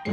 Good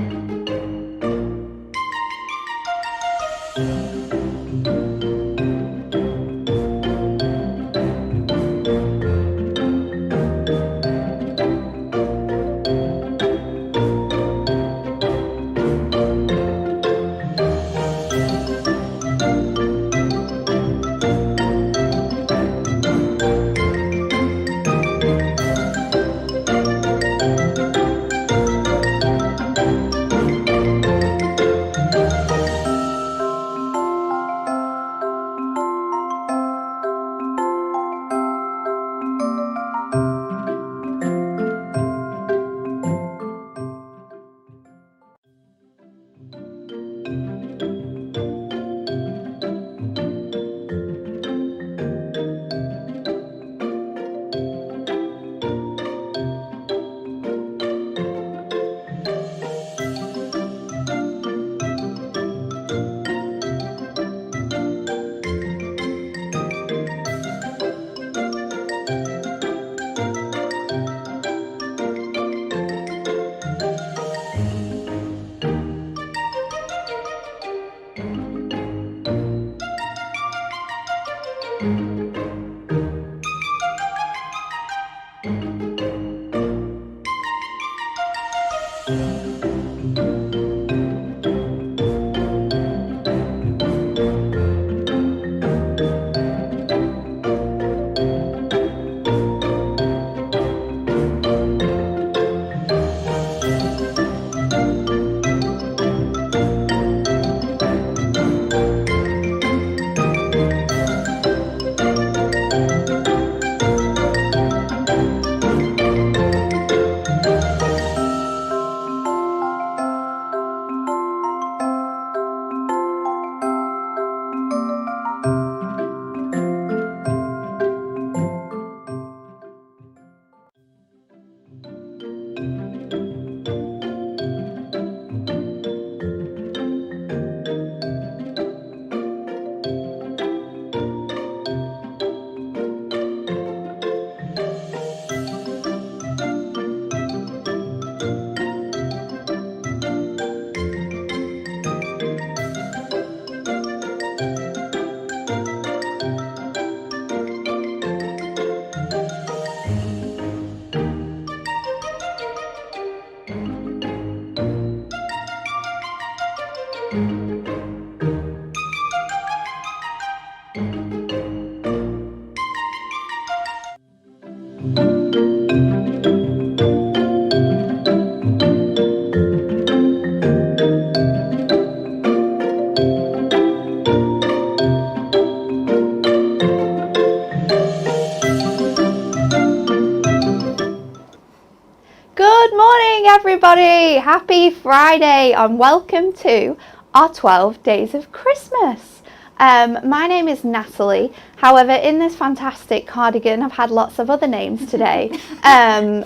morning everybody, happy Friday and welcome to our 12 days of Christmas. My name is Natalie, however in this fantastic cardigan I've had lots of other names today. Dan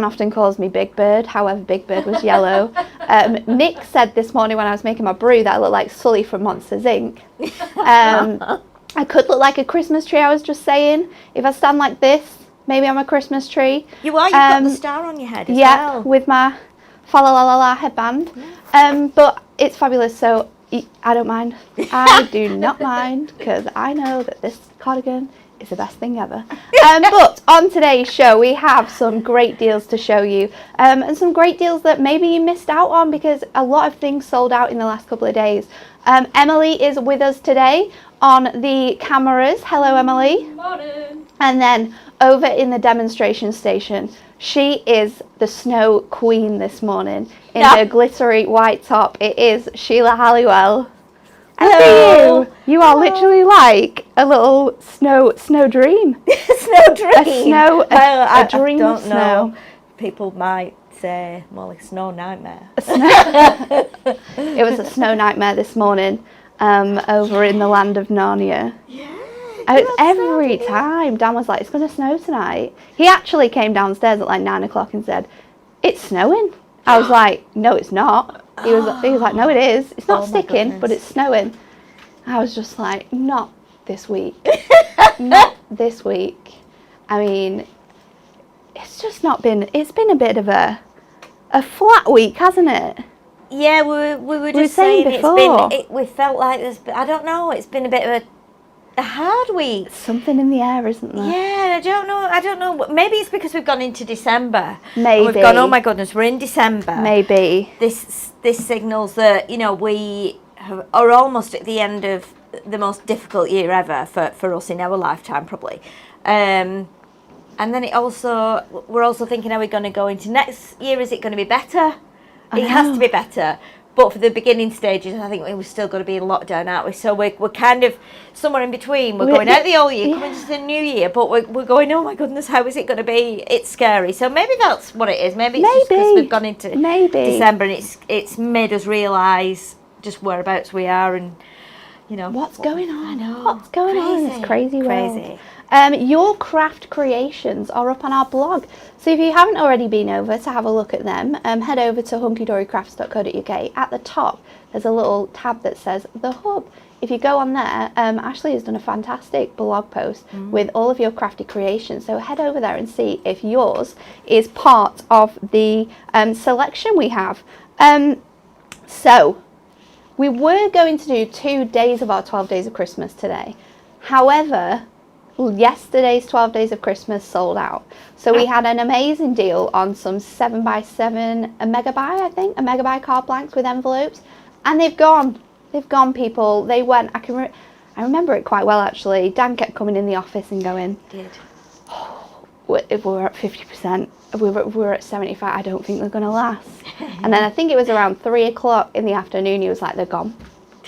often calls me Big Bird, however Big Bird was yellow. Nick said this morning when I was making my brew that I looked like Sully from Monsters Inc. I could look like a Christmas tree, I was just saying, if I stand like this. Maybe I'm a Christmas tree. You are, you've got the star on your head as well. Yeah, with my fa la la la la headband. But it's fabulous, so I don't mind. I do not mind, because I know that this cardigan is the best thing ever. But on today's show, we have some great deals to show you. And some great deals that maybe you missed out on, because a lot of things sold out in the last couple of days. Emily is with us today on the cameras. Hello, Emily. Morning. And then over in the demonstration station, she is the snow queen this morning in her glittery white top. It is Sheila Halliwell. Hello. You are literally like a little snow dream. Snow dream. A dream don't of snow. Know. People might say more like snow nightmare. It was a snow nightmare this morning over in the land of Narnia. Yeah. Every time Dan was like, it's going to snow tonight. He actually came downstairs at like 9 o'clock and said, it's snowing. I was like, no, it's not. He was like, no, it is. It's not sticking, but it's snowing. I was just like, not this week. Not this week. I mean, it's just not been, it's been a bit of a flat week, hasn't it? Yeah, we were were just saying saying before. we felt like I don't know, it's been a bit of a hard week. Something in the air, isn't there? Yeah, I don't know. Maybe it's because we've gone into December. Maybe. And we've gone, oh my goodness, we're in December. Maybe. This signals that, we are almost at the end of the most difficult year ever for us in our lifetime, probably. And then we're also thinking, are we going to go into next year? Is it going to be better? It has to be better. But for the beginning stages, I think we've still got to be in lockdown, aren't we? So we're kind of somewhere in between. We're going out the old year, coming into the new year, but we're going, oh my goodness, how is it going to be? It's scary. So maybe that's what it is. Maybe it's just because we've gone into December and it's made us realise just whereabouts we are and, what's going on? I know. What's going on in this crazy world? Crazy. Your craft creations are up on our blog. So if you haven't already been over to have a look at them, head over to hunkydorycrafts.co.uk. At the top, there's a little tab that says The Hub. If you go on there, Ashley has done a fantastic blog post with all of your crafty creations. So head over there and see if yours is part of the selection we have. So we were going to do 2 days of our 12 Days of Christmas today. However, yesterday's 12 Days of Christmas sold out. So we had an amazing deal on some 7x7, a megabyte card blanks with envelopes. And they've gone. They've gone, people. They went. I remember it quite well, actually. Dan kept coming in the office and going, if we're at 50%, if we're at 75%, I don't think they're going to last. And then I think it was around 3 o'clock in the afternoon, he was like, they're gone.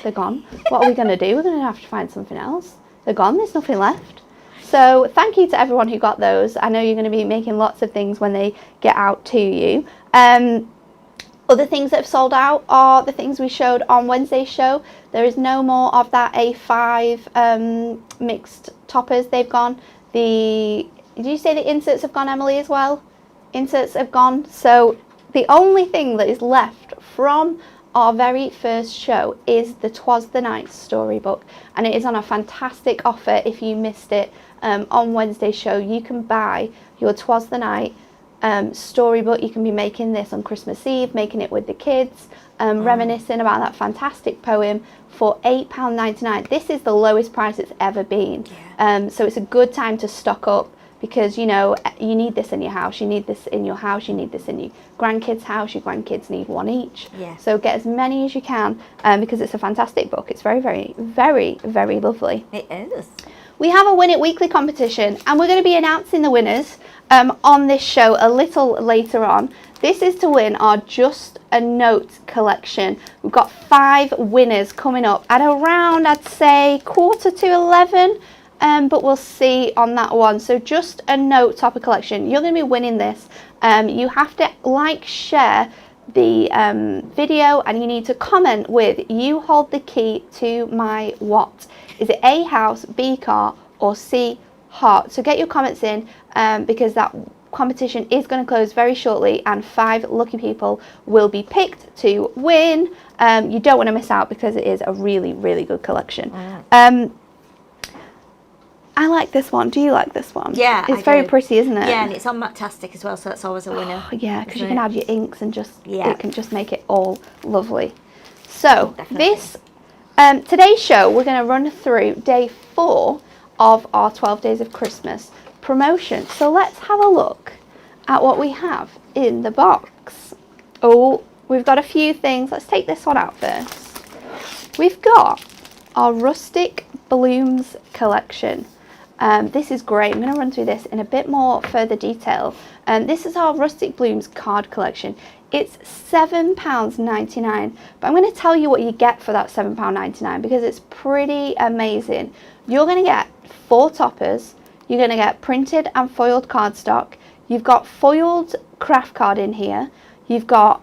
They're gone. What are we going to do? We're going to have to find something else. They're gone. There's nothing left. So thank you to everyone who got those. I know you're going to be making lots of things when they get out to you. Other things that have sold out are the things we showed on Wednesday's show. There is no more of that A5 mixed toppers. They've gone. Did you say the inserts have gone, Emily, as well? Inserts have gone. So the only thing that is left from our very first show is the 'Twas the Night storybook, and it is on a fantastic offer. If you missed it on Wednesday's show, you can buy your 'Twas the Night storybook. You can be making this on Christmas Eve, making it with the kids, reminiscing about that fantastic poem for £8.99. This is the lowest price it's ever been. So it's a good time to stock up, because you need this in your house, you need this in your house, you need this in your grandkids' house, your grandkids need one each. So get as many as you can, because it's a fantastic book. It's very, very, very, very lovely. It is. We have a Win It Weekly competition, and we're going to be announcing the winners on this show a little later on. This is to win our Just a Note collection. We've got 5 winners coming up at around, I'd say, 10:45. But we'll see on that one. So Just a Note topper collection. You're going to be winning this. You have to share the video, and you need to comment with "You hold the key to my what." Is it A, house, B, car, or C, heart? So get your comments in, because that competition is going to close very shortly, and 5 lucky people will be picked to win. You don't want to miss out, because it is a really, really good collection. I like this one. Do you like this one? Yeah, it's very pretty, isn't it? Yeah, and it's on Matastic as well, so that's always a winner. Oh, yeah, because you can add your inks and it can just make it all lovely. So this today's show, we're going to run through day 4 of our 12 Days of Christmas promotion. So let's have a look at what we have in the box. Oh, we've got a few things. Let's take this one out first. We've got our Rustic Blooms collection. This is great. I'm going to run through this in a bit more further detail. This is our Rustic Blooms card collection. It's £7.99, but I'm going to tell you what you get for that £7.99, because it's pretty amazing. You're going to get 4 toppers. You're going to get printed and foiled cardstock. You've got foiled craft card in here. You've got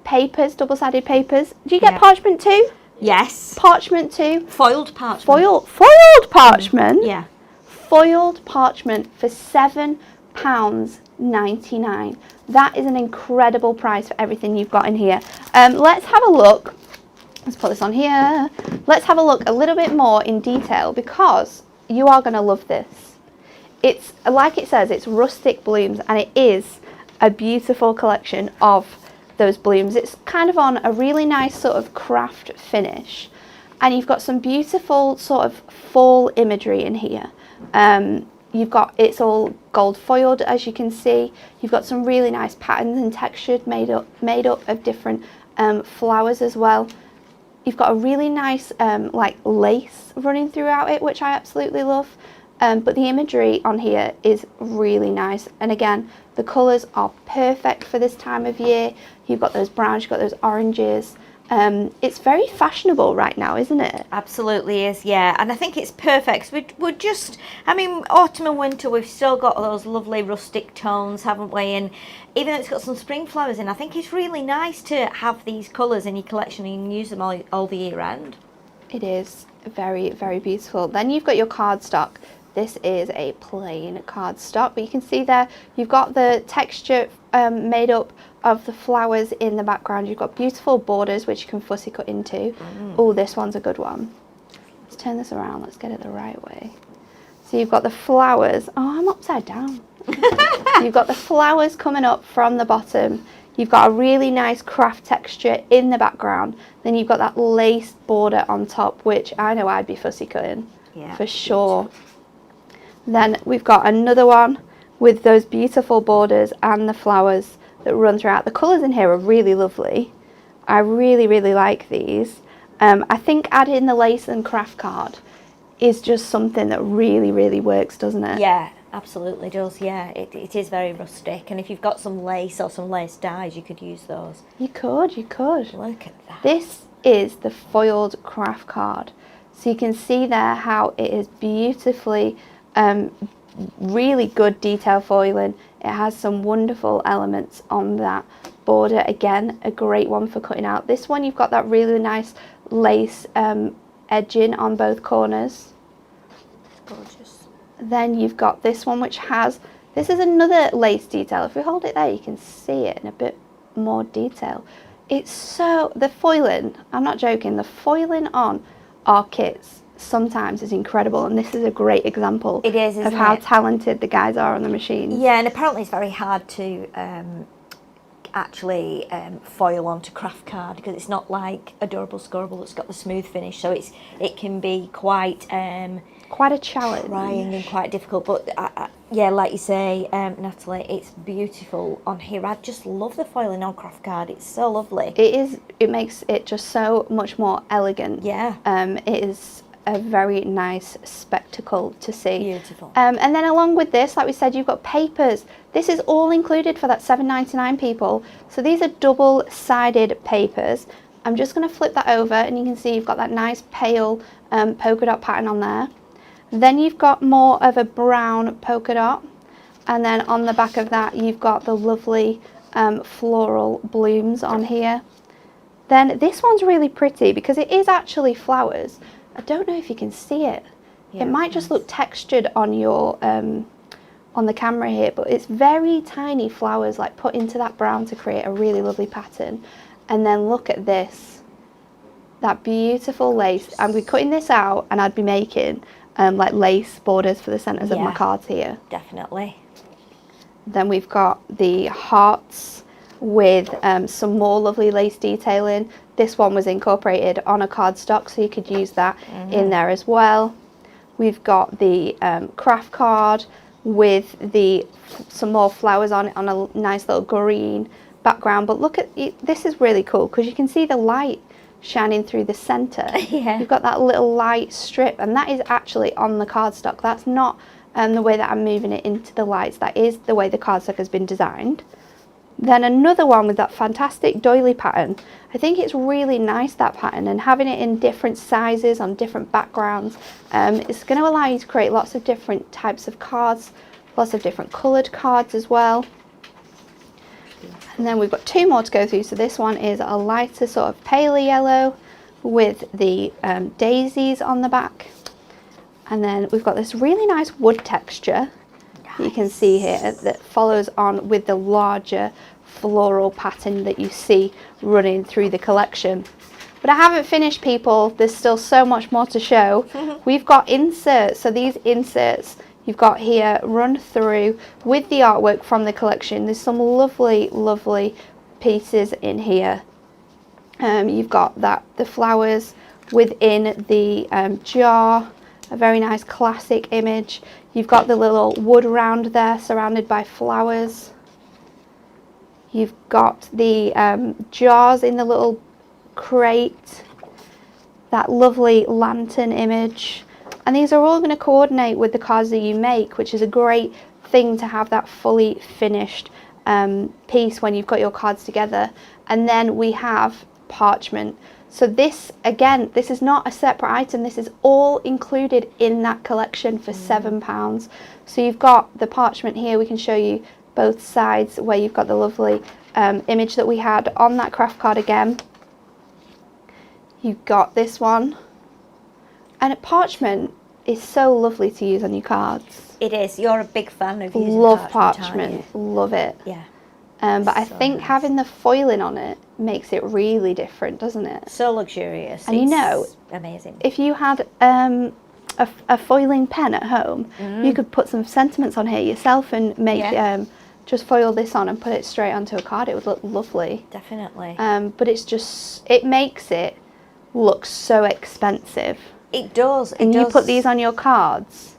papers, double-sided papers. Do you get parchment too? Yes. Parchment too. Foiled parchment. Foiled parchment. Yeah. Foiled parchment for £7.99. That is an incredible price for everything you've got in here. Let's have a look. Let's put this on here. Let's have a look a little bit more in detail, because you are going to love this. It's like it says, it's Rustic Blooms, and it is a beautiful collection of those blooms. It's kind of on a really nice sort of craft finish, and you've got some beautiful sort of fall imagery in here. You've got, it's all gold foiled, as you can see. You've got some really nice patterns and textures made up of different flowers as well. You've got a really nice like lace running throughout it, which I absolutely love. But the imagery on here is really nice, and again, the colours are perfect for this time of year. You've got those browns, you've got those oranges. It's very fashionable right now, isn't it? Absolutely is, yeah. And I think it's perfect. We're just, I mean, autumn and winter, we've still got those lovely rustic tones, haven't we? And even though it's got some spring flowers in, I think it's really nice to have these colours in your collection and use them all the year round. It is very, very beautiful. Then you've got your cardstock. This is a plain cardstock, but you can see there you've got the texture made up of the flowers in the background. You've got beautiful borders which you can fussy cut into. Oh, this one's a good one. Let's turn this around, let's get it the right way. So you've got the flowers. Oh, I'm upside down. You've got the flowers coming up from the bottom. You've got a really nice craft texture in the background. Then you've got that lace border on top, which I know I'd be fussy cutting, yeah, for sure. Then we've got another one with those beautiful borders and the flowers that run throughout. The colours in here are really lovely. I really, really like these. I think adding the lace and craft card is just something that really, really works, doesn't it? Yeah, absolutely does, yeah. It is very rustic, and if you've got some lace or some lace dyes, you could use those. You could. Look at that. This is the foiled craft card. So you can see there how it is beautifully really good detail foiling. It has some wonderful elements on that border. Again, a great one for cutting out. This one, you've got that really nice lace edging on both corners. Gorgeous. Then you've got this one, which has, this is another lace detail. If we hold it there, you can see it in a bit more detail. It's so, the foiling, I'm not joking, the foiling on our kits sometimes is incredible, and this is a great example of how talented the guys are on the machines. Yeah, and apparently it's very hard to actually foil onto craft card, because it's not like a durable scorable that's got the smooth finish, so it can be quite a challenge, trying and quite difficult. But yeah, like you say, Natalie, it's beautiful on here. I just love the foiling on craft card. It's so lovely. It is. It makes it just so much more elegant. Yeah. It is a very nice spectacle to see. Beautiful. And then along with this, like we said, you've got papers. This is all included for that $7.99, people. So these are double-sided papers. I'm just going to flip that over, and you can see you've got that nice pale polka dot pattern on there. Then you've got more of a brown polka dot, and then on the back of that you've got the lovely floral blooms on here. Then this one's really pretty because it is actually flowers. I don't know if you can see it. Yeah, it might just look textured on your on the camera here, but it's very tiny flowers like put into that brown to create a really lovely pattern. And then look at this, that beautiful lace. I'd be cutting this out, and I'd be making like lace borders for the centres of my cards here. Definitely. Then we've got the hearts with some more lovely lace detailing. This one was incorporated on a cardstock, so you could use that in there as well. We've got the craft card with some more flowers on it on a nice little green background. But look at it, this is really cool because you can see the light shining through the centre. Yeah. You've got that little light strip, and that is actually on the cardstock. That's not the way that I'm moving it into the lights. That is the way the cardstock has been designed. Then another one with that fantastic doily pattern. I think it's really nice, that pattern, and having it in different sizes on different backgrounds. It's going to allow you to create lots of different types of cards, lots of different coloured cards as well. And then we've got two more to go through. So this one is a lighter sort of paler yellow with the daisies on the back. And then we've got this really nice wood texture you can see here that follows on with the larger floral pattern that you see running through the collection. But I haven't finished, people. There's still so much more to show. We've got inserts. So these inserts you've got here run through with the artwork from the collection. There's some lovely, lovely pieces in here. You've got the flowers within the jar, a very nice classic image. You've got the little wood round there surrounded by flowers. You've got the jars in the little crate, that lovely lantern image, and these are all going to coordinate with the cards that you make, which is a great thing to have that fully finished piece when you've got your cards together. And then we have Parchment. So this, again, this is not a separate item, this is all included in that collection for £7. So you've got the Parchment here. We can show you both sides where you've got the lovely image that we had on that craft card again. You've got this one, and Parchment is so lovely to use on your cards. It is. You're a big fan of using Love Parchment, aren't you? love it. Yeah. But I So think nice. having the foiling on it makes it really different, doesn't it? So luxurious. And you know, amazing. if you had a foiling pen at home, you could put some sentiments on here yourself and make just foil this on and put it straight onto a card. It would look lovely. Definitely. But it's just, it makes it look so expensive. It does. And you put these on your cards,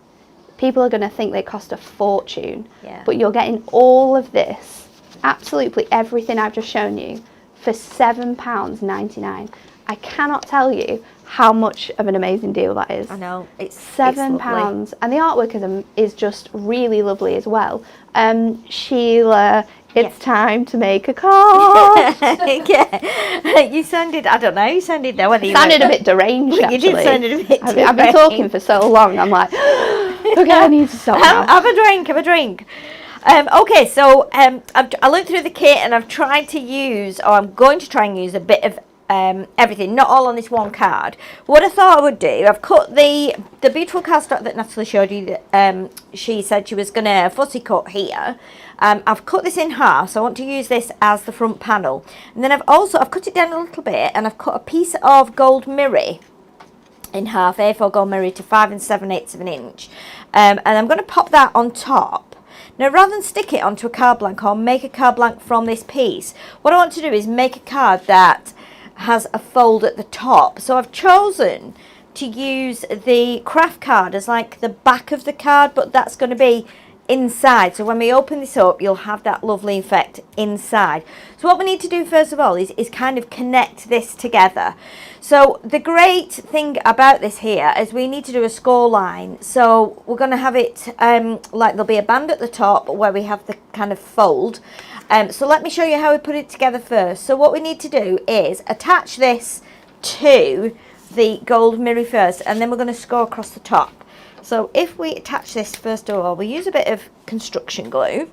people are going to think they cost a fortune. Yeah. But you're getting all of this, absolutely everything I've just shown you, for £7.99. I cannot tell you how much of an amazing deal that is. I know. It's £7, and the artwork is just really lovely as well. Sheila, it's time to make a card. Yeah, you sounded. I don't know. You sounded there. Whether you Sounded a bit deranged. You Actually, did sound a bit. I've been talking for so long. I'm like, okay, I need to stop now. Have a drink. Have a drink. Okay, so I looked through the kit and I've tried to use, or I'm going to try and use a bit of everything, not all on this one card. What I thought I would do, I've cut the beautiful cardstock that Natalie showed you that she said she was going to fussy cut here. I've cut this in half, so I want to use this as the front panel. And then I've cut it down a little bit, and I've cut a piece of gold mirror in half, A4 gold mirror to 5 7/8 of an inch. And I'm going to pop that on top. Now, rather than stick it onto a card blank or make a card blank from this piece, what I want to do is make a card that has a fold at the top. So I've chosen to use the craft card as like the back of the card, but that's going to be inside. So when we open this up, you'll have that lovely effect inside. So what we need to do first of all is kind of connect this together. So the great thing about this here is we need to do a score line. So we're going to have it like there'll be a band at the top where we have the kind of fold. So let me show you how we put it together first. So what we need to do is attach this to the gold mirror first, and then we're going to score across the top. So if we attach this first of all, we use a bit of construction glue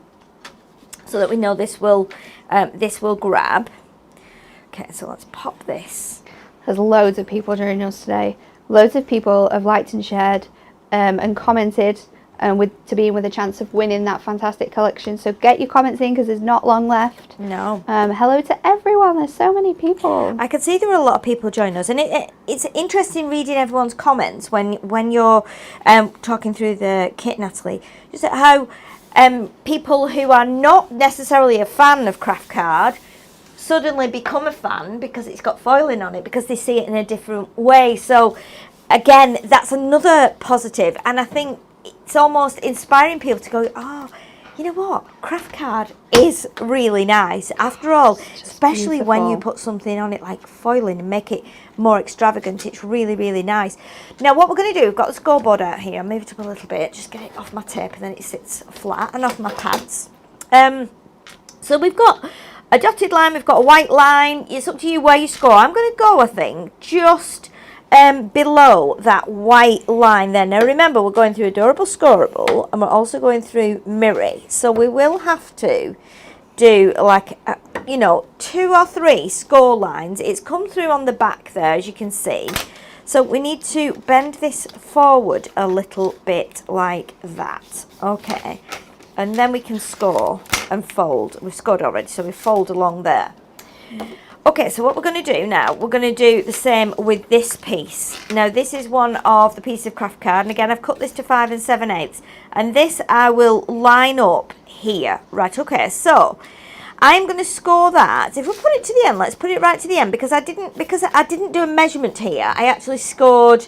so that we know this will grab. Okay, so let's pop this. There's loads of people joining us today. Loads of people have liked and shared and commented to be with a chance of winning that fantastic collection. So get your comments in because there's not long left. No. Hello to everyone. There's so many people. I can see there are a lot of people joining us, and it's interesting reading everyone's comments when you're talking through the kit, Natalie. Just how people who are not necessarily a fan of craft card suddenly become a fan because it's got foiling on it, because they see it in a different way. So again, that's another positive, and I think it's almost inspiring people to go, oh, you know what, craft card is really nice after all, especially beautiful. when you put something on it like foiling and make it more extravagant. It's really, really nice. Now what we're going to do, we've got the scoreboard out here. I'll move it up a little bit, just get it off my tape, and then it sits flat, and off my pads. So we've got a dotted line, we've got a white line. It's up to you where you score. I'm going to go, I think, just below that white line there. Now remember, we're going through Adorable Scoreable, and we're also going through Mirror, so we will have to do like 2 or 3 score lines. It's come through on the back there, as you can see, so we need to bend this forward a little bit like that. Okay, and then we can score and fold. We've scored already, so we fold along there. Okay, so what we're going to do now, we're going to do the same with this piece. Now this is one of the pieces of craft card, and again I've cut this to 5 7/8, and this I will line up here. Right, okay, so I'm going to score that. If we put it to the end, let's put it right to the end, because I didn't do a measurement here. I actually scored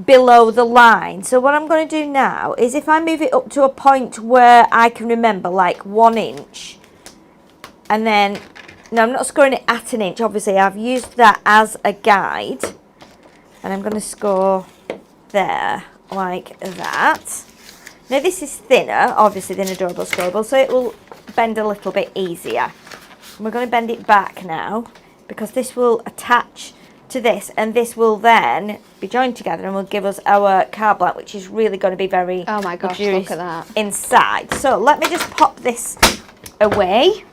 below the line. So what I'm going to do now is, if I move it up to a point where I can remember, like 1 inch, and then, no, I'm not scoring it at an inch, obviously I've used that as a guide, and I'm going to score there like that. Now this is thinner, obviously, than Adorable Scribble, so it will bend a little bit easier. And we're going to bend it back now, because this will attach to this, and this will then be joined together and will give us our card blank, which is really going to be very Oh my gosh, look at that. inside. So let me just pop this away,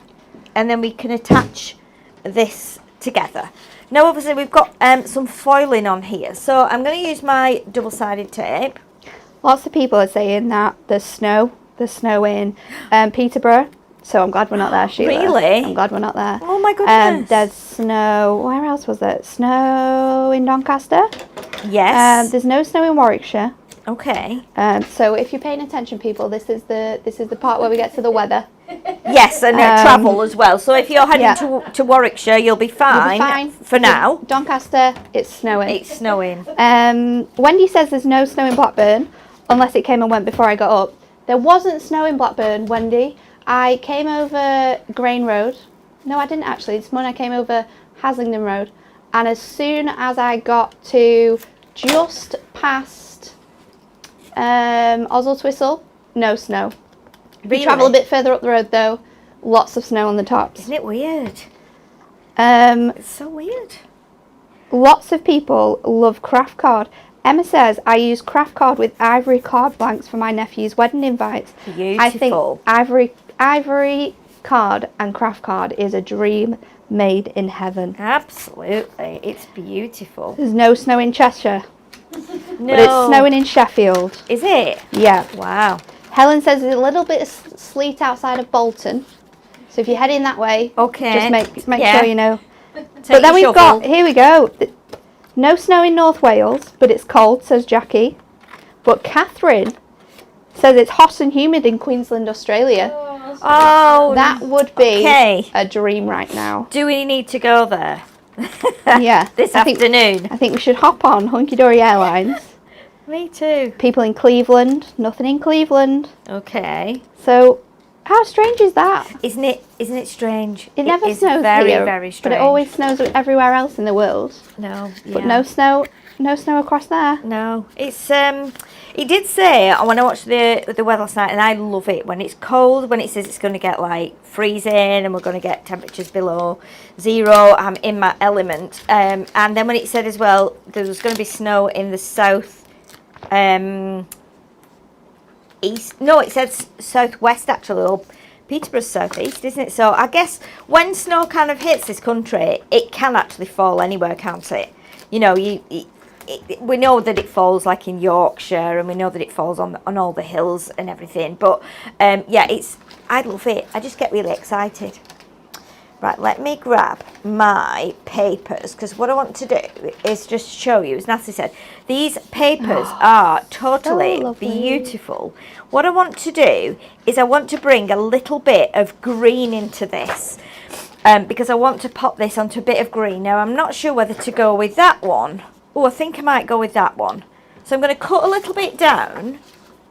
and then we can attach this together. Now obviously we've got some foiling on here, so I'm going to use my double-sided tape. Lots of people are saying that there's snow in Peterborough, so I'm glad we're not there, Sheila. Really? I'm glad we're not there. Oh my goodness. There's snow, where else was there? Snow in Doncaster. Yes. There's no snow in Warwickshire. Okay. So if you're paying attention, people, this is the part where we get to the weather. Yes, and travel as well. So if you're heading yeah. to Warwickshire, you'll be fine, for now. Doncaster, it's snowing. It's snowing. Wendy says there's no snow in Blackburn, unless it came and went before I got up. There wasn't snow in Blackburn, Wendy. I came over Grain Road. No, I didn't actually. This morning I came over Haslingden Road. And as soon as I got to just past Oswald no snow. If you travel a bit further up the road, though, lots of snow on the tops. Isn't it weird? It's so weird. Lots of people love craft card. Emma says, I use craft card with ivory card blanks for my nephew's wedding invites. Beautiful. I think ivory card and craft card is a dream made in heaven. Absolutely. It's beautiful. There's no snow in Cheshire. No. But it's snowing in Sheffield. Is it? Yeah. Wow. Helen says there's a little bit of sleet outside of Bolton. So if you're heading that way, okay, just make sure you know. But then we've got, here we go. No snow in North Wales, but it's cold, says Jackie. But Catherine says it's hot and humid in Queensland, Australia. Oh, that would be a dream right now. Do we need to go there? Yeah. This afternoon. I think we should hop on Hunky Dory Airlines. Me too. People in Cleveland, nothing in Cleveland. Okay. So, how strange is that? Isn't it strange? It never snows very, here, very strange. but it always snows everywhere else in the world. No. But no snow across there. No. It's it did say when I watched the weather last night, and I love it when it's cold, when it says it's going to get like freezing and we're going to get temperatures below 0. I'm in my element. And then when it said as well there was going to be snow in the south east. No, it said southwest actually, or Peterborough's southeast, isn't it? So I guess when snow kind of hits this country, it can actually fall anywhere, can't it? You know, we know that it falls like in Yorkshire, and we know that it falls on all the hills and everything. But yeah, I love it. I just get really excited. Right, let me grab my papers, because what I want to do is just show you, as Natalie said, these papers are totally so beautiful. What I want to do is I want to bring a little bit of green into this, because I want to pop this onto a bit of green. Now, I'm not sure whether to go with that one. Oh, I think I might go with that one. So I'm going to cut a little bit down,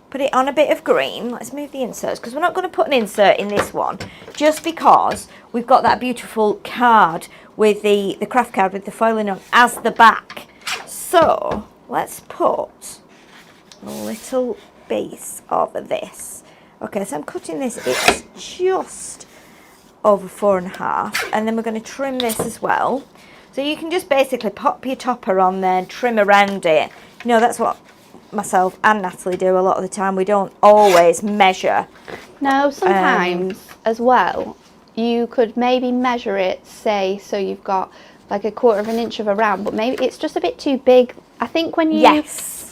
put it on a bit of green. Let's move the inserts, because we're not going to put an insert in this one, just because we've got that beautiful card with the craft card with the foiling on as the back. So let's put a little base of this. Okay, so I'm cutting this, it's just over 4.5, and then we're going to trim this as well. So you can just basically pop your topper on there and trim around it. You know, that's what myself and Natalie do a lot of the time. We don't always measure. No, sometimes as well, you could maybe measure it, say, so you've got like 1/4 of an inch of a round, but maybe it's just a bit too big. I think when you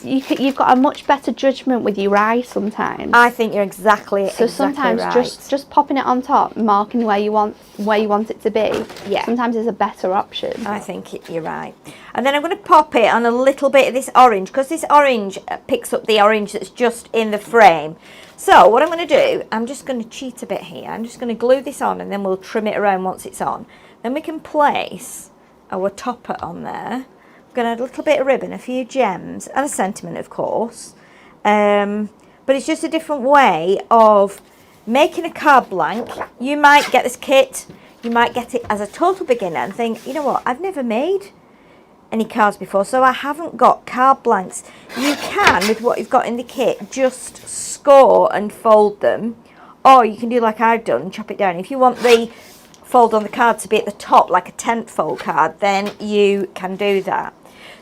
you've got a much better judgment with your eye sometimes. I think you're exactly sometimes right. just popping it on top, marking where you want it to be. Yeah. Sometimes is a better option. I think you're right. And then I'm going to pop it on a little bit of this orange, because this orange picks up the orange that's just in the frame. So what I'm going to do, I'm just going to cheat a bit here. I'm just going to glue this on, and then we'll trim it around once it's on. Then we can place our topper on there. I'm going to add a little bit of ribbon, a few gems, and a sentiment, of course. But it's just a different way of making a card blank. You might get this kit, you might get it as a total beginner and think, you know what, I've never made any cards before, so I haven't got card blanks. You can, with what you've got in the kit, just score and fold them, or you can do like I've done and chop it down. If you want the fold on the card to be at the top like a tent fold card, then you can do that.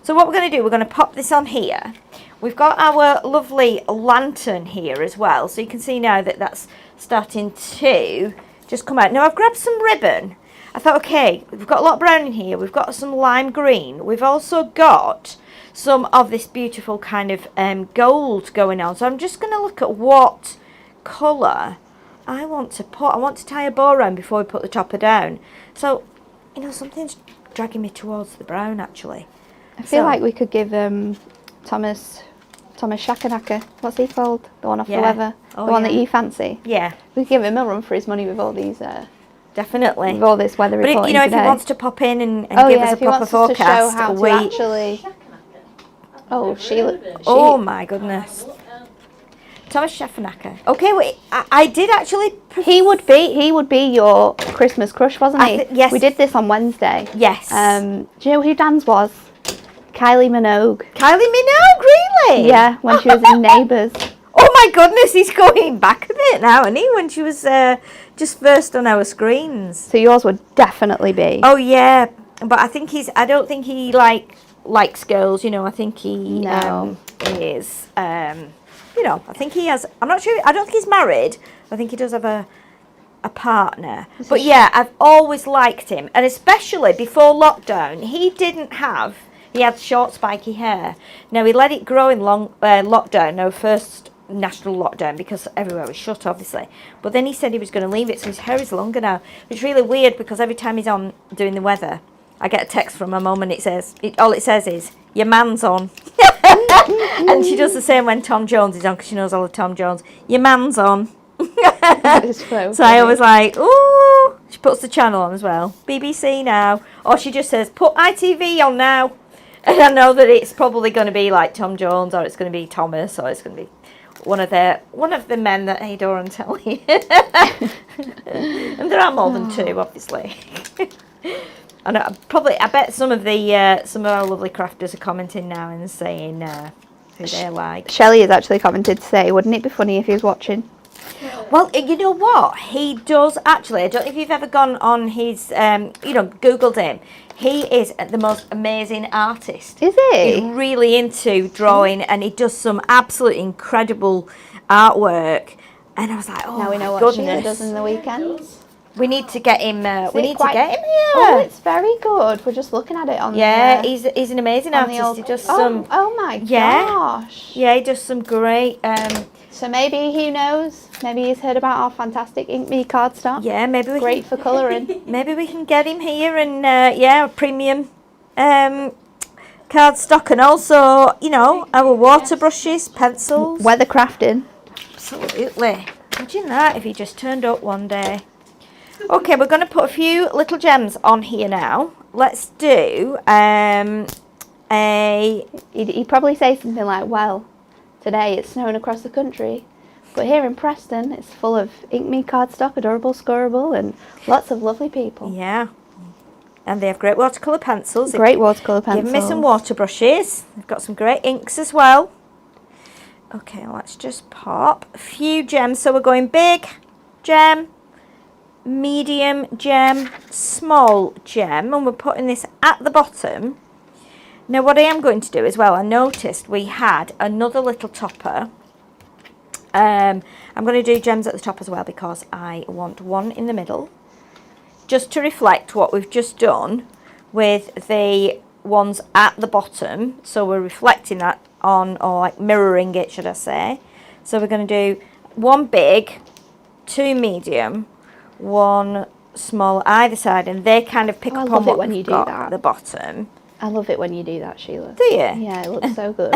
So what we're going to do, we're going to pop this on here. We've got our lovely lantern here as well, so you can see now that that's starting to just come out. Now I've grabbed some ribbon. I thought, okay, we've got a lot of brown in here, we've got some lime green, we've also got some of this beautiful kind of gold going on. So I'm just going to look at what colour I want to put. I want to tie a bow around before we put the topper down. So, you know, something's dragging me towards the brown actually. I feel like we could give Thomas Shakanaka, what's he called? The one off the weather? The one that you fancy? Yeah. We could give him a run for his money with all these... Definitely. With all this weather reporting But, you know, today. if he wants to pop in and give us a proper forecast. To show how to actually... Oh, my goodness. Thomas Shafanaka. Okay, wait. I did actually... He would be your Christmas crush, wasn't he? Yes. We did this on Wednesday. Yes. Do you know who Dan's was? Kylie Minogue. Kylie Minogue, really? Yeah, when she was in Neighbours. Oh my goodness, he's going back a bit now, isn't he? When she was just first on our screens. So yours would definitely be. Oh yeah, but I don't think he likes girls, you know. I think he is, you know, I think he has, I'm not sure, I don't think he's married. I think he does have a partner. But yeah, I've always liked him, and especially before lockdown, he had short spiky hair. Now he let it grow in lockdown, our first national lockdown, because everywhere was shut obviously. But then he said he was going to leave it, so his hair is longer now. It's really weird because every time he's on doing the weather, I get a text from my mum and all it says is, your man's on. And she does the same when Tom Jones is on, because she knows all of Tom Jones. Your man's on. So I always like, ooh. She puts the channel on as well. BBC now. Or she just says, put ITV on now. And I know that it's probably going to be like Tom Jones, or it's going to be Thomas, or it's going to be one of the men that I adore on telly. And there are more than two, obviously. And I bet some of our lovely crafters are commenting now and saying who they like. Shelley has actually commented to say, wouldn't it be funny if he was watching? Well, you know what? He does actually. I don't know if you've ever gone on his, Googled him. He is the most amazing artist. Is he? He's really into drawing, and he does some absolutely incredible artwork. And I was like, oh, now we know my what goodness. Sheila does in the weekends. We need to get him. We need to get him here. Oh, it's very good. We're just looking at it on. Yeah, he's an amazing artist. He does some. Oh my gosh. Yeah, he does some great. So maybe he knows. Maybe he's heard about our fantastic Ink Me cardstock. Yeah, maybe we great for colouring. Maybe we can get him here and a premium cardstock, and also our water brushes, pencils, weather crafting. Absolutely. Imagine that if he just turned up one day. Okay, we're going to put a few little gems on here now. Let's do He'd probably say something like, well, today it's snowing across the country, but here in Preston it's full of Ink Me cardstock, adorable, scoreable, and lots of lovely people. Yeah. And they have great watercolour pencils. Great watercolour pencils. Give me some water brushes. They've got some great inks as well. Okay, let's just pop a few gems. So we're going big gem, medium gem, small gem, and we're putting this at the bottom. Now what I am going to do as well, I noticed we had another little topper. I'm going to do gems at the top as well, because I want one in the middle, just to reflect what we've just done with the ones at the bottom, so we're reflecting that on, or like mirroring it, should I say. So we're going to do one big, two medium, one small either side, and they kind of pick up on what we've got at the bottom. I love it when you do that, Sheila. Do you? Yeah, it looks so good.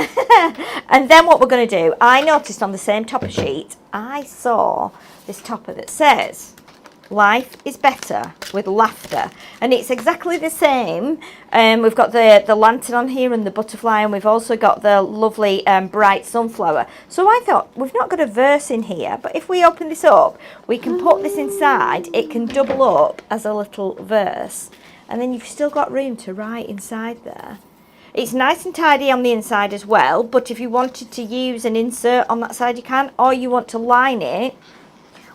And then what we're going to do, I noticed on the same topper sheet, I saw this topper that says, life is better with laughter. And it's exactly the same. We've got the lantern on here and the butterfly, and we've also got the lovely bright sunflower. So I thought, we've not got a verse in here, but if we open this up, we can put this inside. It can double up as a little verse. And then you've still got room to write inside there. It's nice and tidy on the inside as well, but if you wanted to use an insert on that side, you can, or you want to line it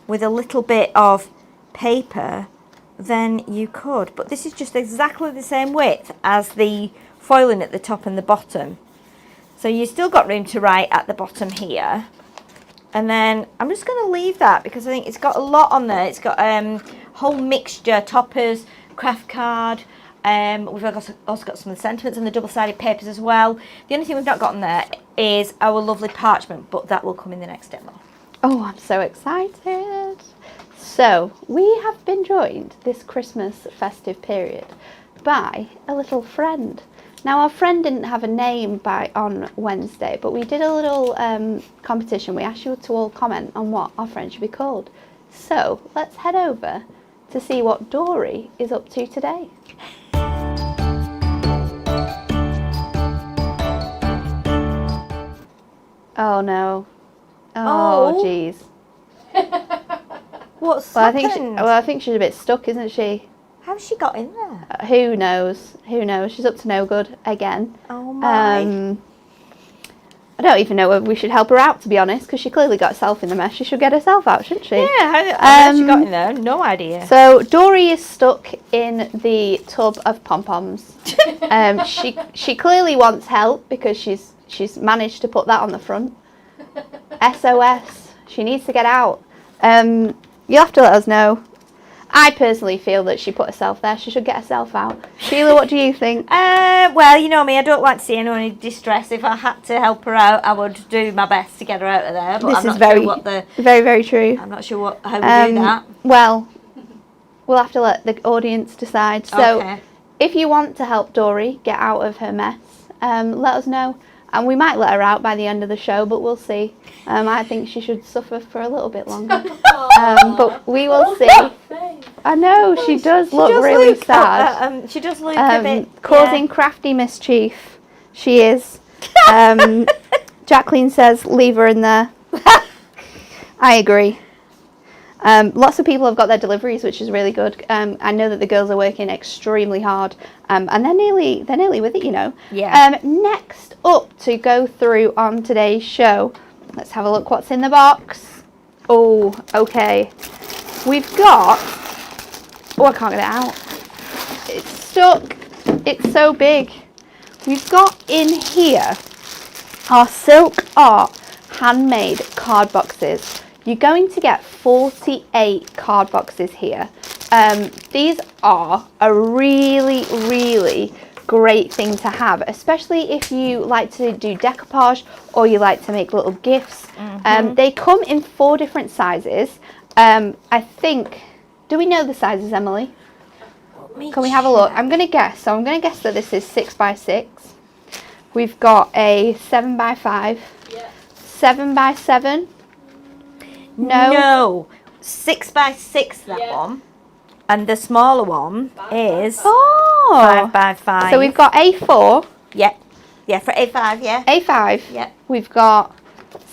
with a little bit of paper, then you could. But this is just exactly the same width as the foiling at the top and the bottom. So you've still got room to write at the bottom here. And then I'm just going to leave that because I think it's got a lot on there. It's got whole mixture, toppers, craft card. We've also got some of the sentiments and the double-sided papers as well. The only thing we've not got on there is our lovely parchment, but that will come in the next demo. Oh, I'm so excited. So, we have been joined this Christmas festive period by a little friend. Now, our friend didn't have a name on Wednesday, but we did a little competition. We asked you to all comment on what our friend should be called. So, let's head over to see what Dory is up to today. Oh no. Oh jeez. What's happened? I think she's a bit stuck, isn't she? How's she got in there? Who knows? Who knows? She's up to no good again. Oh my. I don't even know whether we should help her out, to be honest, because she clearly got herself in the mess. She should get herself out, shouldn't she? Yeah, how she got in there? No idea. So Dory is stuck in the tub of pom-poms. She clearly wants help because she's managed to put that on the front. SOS. She needs to get out. You'll have to let us know. I personally feel that she put herself there. She should get herself out. Sheila, what do you think? Well, you know me, I don't like to see anyone in distress. If I had to help her out, I would do my best to get her out of there. But I'm not sure very, very true. I'm not sure how we do that. Well, we'll have to let the audience decide. So, okay. If you want to help Dory get out of her mess, let us know. And we might let her out by the end of the show, but we'll see. I think she should suffer for a little bit longer. But we will see. I know, she does look really sad. She does look a bit... Causing crafty mischief. She is. Jacqueline says, leave her in there. I agree. Lots of people have got their deliveries, which is really good. I know that the girls are working extremely hard, and they're nearly with it, you know. Yeah. Next up to go through on today's show, let's have a look what's in the box. Oh, okay. We've got. Oh, I can't get it out. It's stuck. It's so big. We've got in here our Silk Art handmade card boxes. You're going to get 48 card boxes here. These are a really, really great thing to have, especially if you like to do decoupage or you like to make little gifts. They come in 4 different sizes. I think, do we know the sizes, Emily? Can we have a look? I'm going to guess. So I'm going to guess that this is 6x6. We've got a 7x5, 7x7. No. 6x6 that one. And the smaller one is 5x5. So we've got A4. Yeah. Yeah, for A5, yeah. A5. Yeah. We've got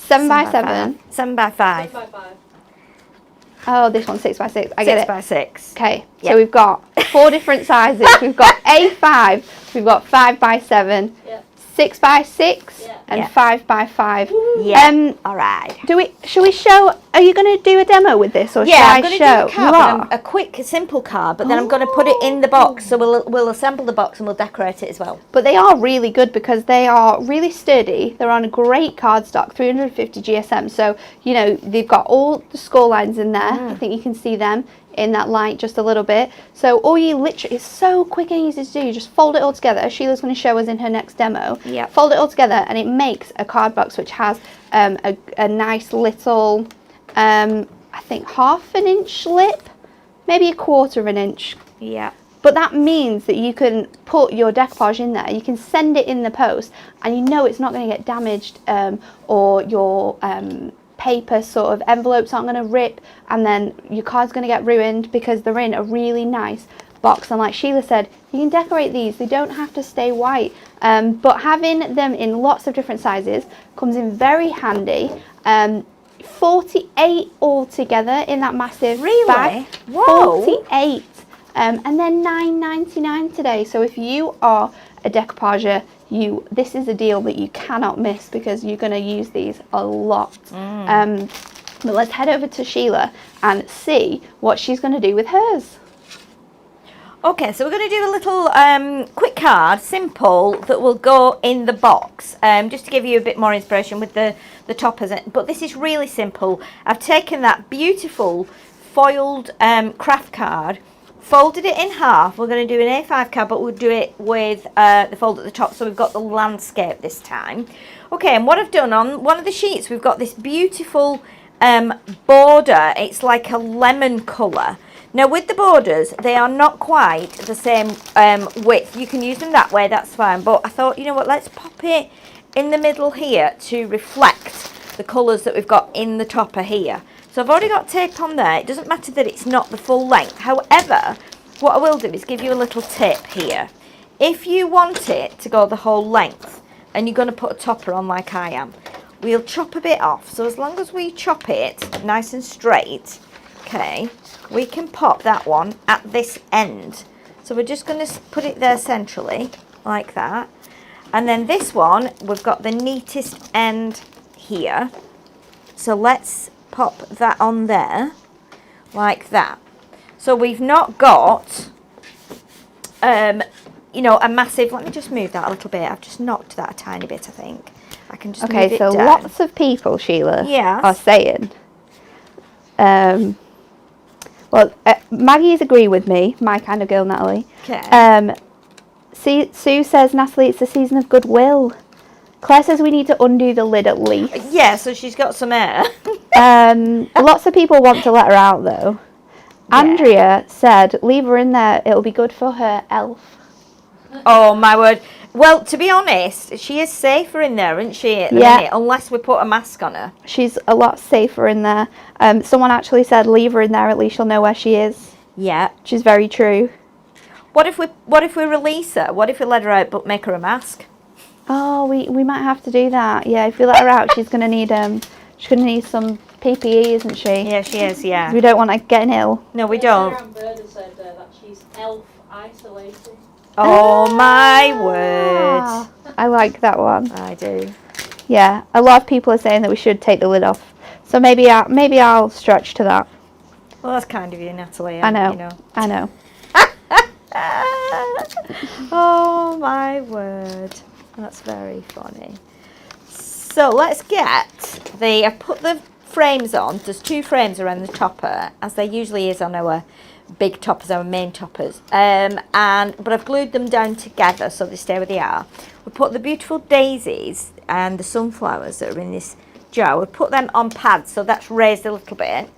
7x7. 7x5. Oh, this one's 6x6. I get it. 6x6. Okay. Yeah. So we've got 4 different sizes. We've got A5. We've got 5x7. 6x6 and 5x5. Yeah. All right. Shall we show? Are you going to do a demo with this, or shall I show? Do a card, a quick, simple card, but then I'm going to put it in the box. So we'll assemble the box and we'll decorate it as well. But they are really good because they are really sturdy. They're on a great cardstock, 350 GSM. So you know they've got all the score lines in there. I think you can see them. in that light just a little bit. So all you literally, it's so quick and easy to do. You just fold it all together. Sheila's going to show us in her next demo. Yep. Fold it all together and it makes a card box which has a nice little, I think 1/2 inch lip, maybe 1/4 inch. Yeah. But that means that you can put your decoupage in there. You can send it in the post and you know it's not going to get damaged, or your paper sort of envelopes aren't going to rip, and then your card's going to get ruined because they're in a really nice box. And like Sheila said, you can decorate these. They don't have to stay white. But having them in lots of different sizes comes in very handy. 48 altogether in that massive bag. Whoa. 48. And then $9.99 today. So if you are a decoupager, this is a deal that you cannot miss because you're going to use these a lot. But let's head over to Sheila and see what she's going to do with hers. Okay, so we're going to do a little quick card, simple, that will go in the box, just to give you a bit more inspiration with the toppers. But this is really simple. I've taken that beautiful foiled craft card, folded it in half. We're going to do an A5 card, but we'll do it with the fold at the top, so we've got the landscape this time. Okay, and what I've done on one of the sheets, we've got this beautiful border. It's like a lemon colour. Now with the borders, they are not quite the same width. You can use them that way, that's fine. But I thought, you know what, let's pop it in the middle here to reflect the colours that we've got in the topper here. So I've already got tape on there. It doesn't matter that it's not the full length. However, what I will do is give you a little tip here. If you want it to go the whole length and you're going to put a topper on like I am, we'll chop a bit off. So as long as we chop it nice and straight, okay, we can pop that one at this end. So we're just going to put it there centrally like that. And then this one, we've got the neatest end here. So let's pop that on there like that. So we've not got you know, a massive, let me just move that a little bit. I've just knocked that a tiny bit, I think. I can just move it down. Okay, so lots of people, Sheila, Yes. are saying, well, Maggie's agree with me, my kind of girl, Natalie. Okay. Sue says, Natalie, it's a season of goodwill. Claire says we need to undo the lid at least. Yeah, so she's got some air. Lots of people want to let her out though. Yeah. Andrea said, leave her in there, it'll be good for her elf. Oh my word. Well, to be honest, she is safer in there, isn't she, at the minute, unless we put a mask on her. She's a lot safer in there. Someone actually said, leave her in there, at least she'll know where she is. Yeah. Which is very true. What if we release her? What if we let her out but make her a mask? Oh, we might have to do that. Yeah, if we let her out, she's gonna need some PPE, isn't she? Yeah, she is. Yeah. We don't want her getting ill. No, we don't. Sarah Bird said that she's elf isolated. Oh my word. I like that one. I do. Yeah, a lot of people are saying that we should take the lid off. So maybe I'll stretch to that. Well, that's kind of you, Natalie. I know. You know. I know. Oh my word. That's very funny. So let's get I've put the frames on. There's 2 frames around the topper, as there usually is on our big toppers, our main toppers. But I've glued them down together so they stay where they are. We put the beautiful daisies and the sunflowers that are in this jar. We put them on pads, so that's raised a little bit.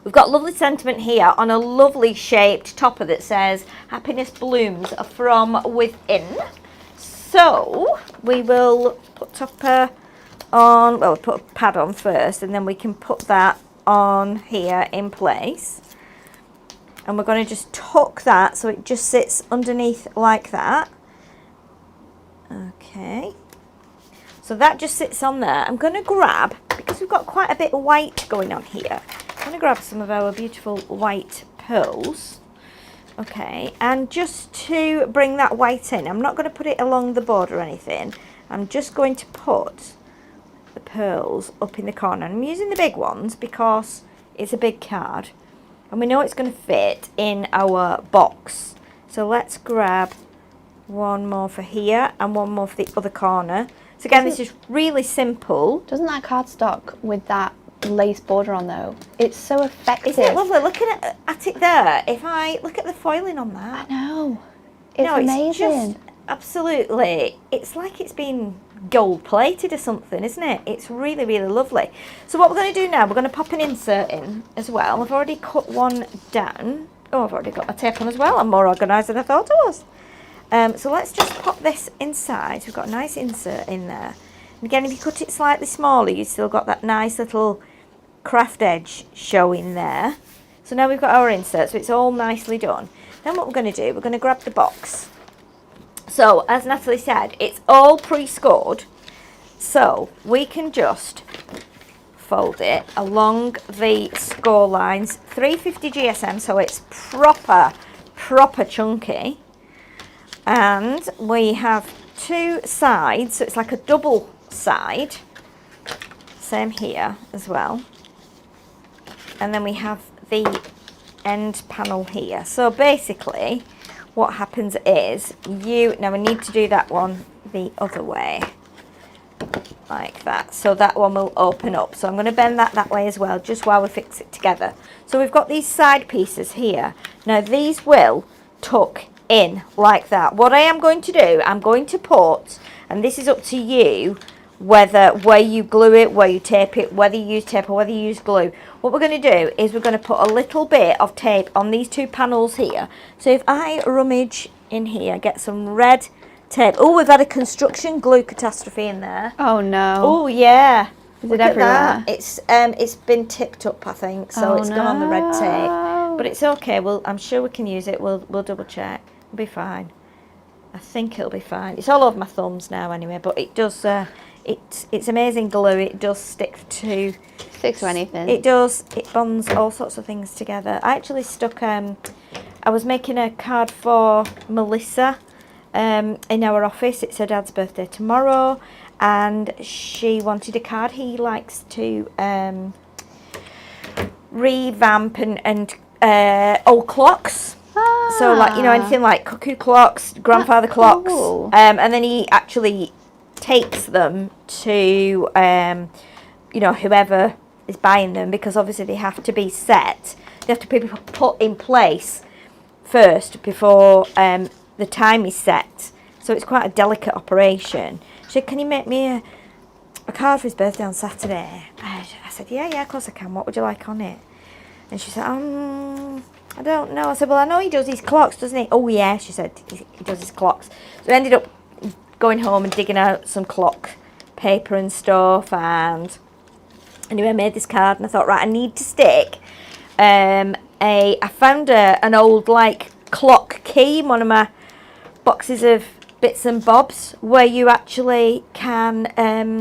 We've got lovely sentiment here on a lovely shaped topper that says happiness blooms from within. So we will put topper on, well, we'll put a pad on first, and then we can put that on here in place. And we're going to just tuck that so it just sits underneath like that. Okay. So that just sits on there. I'm going to grab, because we've got quite a bit of white going on here, I'm going to grab some of our beautiful white pearls. Okay, and just to bring that white in, I'm not going to put it along the border or anything. I'm just going to put the pearls up in the corner. I'm using the big ones because it's a big card. And we know it's going to fit in our box. So let's grab one more for here and one more for the other corner. So again, this is really simple. Doesn't that cardstock with that lace border on though. It's so effective. Isn't it lovely? Looking at it there, if I look at the foiling on that. No, it's No, amazing. it's just absolutely, it's like it's been gold plated or something, isn't it? It's really, really lovely. So what we're going to do now, we're going to pop an insert in as well. I've already cut one down. Oh, I've already got my tape on as well. I'm more organised than I thought I was. So let's just pop this inside. We've got a nice insert in there. And again, if you cut it slightly smaller, you've still got that nice little craft edge showing there. So now we've got our insert, so it's all nicely done. Then what we're going to do, we're going to grab the box. So, as Natalie said, it's all pre-scored, so we can just fold it along the score lines. 350 GSM, so it's proper chunky. And we have two sides, so it's like a double side. Same here as well. And then we have the end panel here. So basically, what happens is now we need to do that one the other way, like that. So that one will open up. So I'm going to bend that way as well, just while we fix it together. So we've got these side pieces here. Now these will tuck in like that. What I am going to do, I'm going to put, and this is up to you, where you glue it, where you tape it, whether you use tape or whether you use glue. What we're going to do is we're going to put a little bit of tape on these two panels here. So if I rummage in here, get some red tape. Oh, we've had a construction glue catastrophe in there. Oh no. Oh yeah. Is Look it at everywhere? that. It's been tipped up, I think, so Oh, it's gone on the red no. tape. But it's okay. I'm sure we can use it. We'll double check. It'll be fine. I think it'll be fine. It's all over my thumbs now anyway, but it does. It's amazing glue. It does stick to anything. It does. It bonds all sorts of things together. I actually stuck. I was making a card for Melissa in our office. It's her dad's birthday tomorrow, and she wanted a card. He likes to revamp and old clocks. So like, you know, anything like cuckoo clocks, grandfather clocks, cool. and then he actually takes them to you know, whoever is buying them, because obviously they have to be set. They have to be put in place first before the time is set. So it's quite a delicate operation. She said, "Can you make me a card for his birthday on Saturday?" I said, "Yeah, of course I can. What would you like on it?" And she said, I don't know. I said, "Well, I know he does his clocks, doesn't he?" "Oh yeah," she said, he does his clocks. So I ended up going home and digging out some clock paper and stuff, and anyway I made this card, and I thought, right, I need to stick I found an old like clock key in one of my boxes of bits and bobs, where you actually can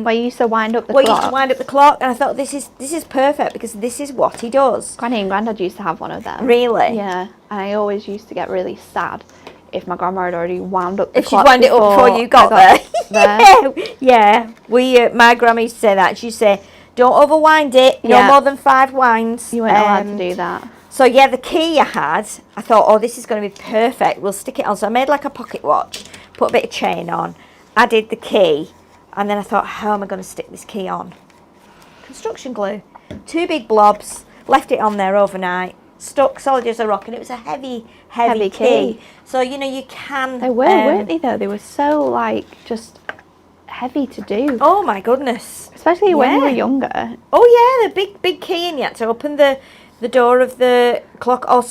Where you used to wind up the where you clock. used to wind up the clock, and I thought this is perfect, because this is what he does. Granny and Grandad used to have one of them. Really? Yeah, and I always used to get really sad if my grandma had already wound up the If she'd clock wind it up before you got I there. Yeah. We my grandma used to say that. She'd say, "Don't overwind it. No Yeah. more than 5 winds." You weren't allowed to do that. So yeah, the key I had, I thought, oh, this is going to be perfect. We'll stick it on. So I made like a pocket watch, put a bit of chain on, added the key, and then I thought, how am I going to stick this key on? Construction glue. 2 big blobs, left it on there overnight, stuck solid as a rock, and it was a heavy key. So, you know, you can... They were, weren't they though? They were so like just heavy to do. Oh my goodness. Especially when you were Yeah. younger. Oh yeah, the big key, and you had to open the door of the clock, or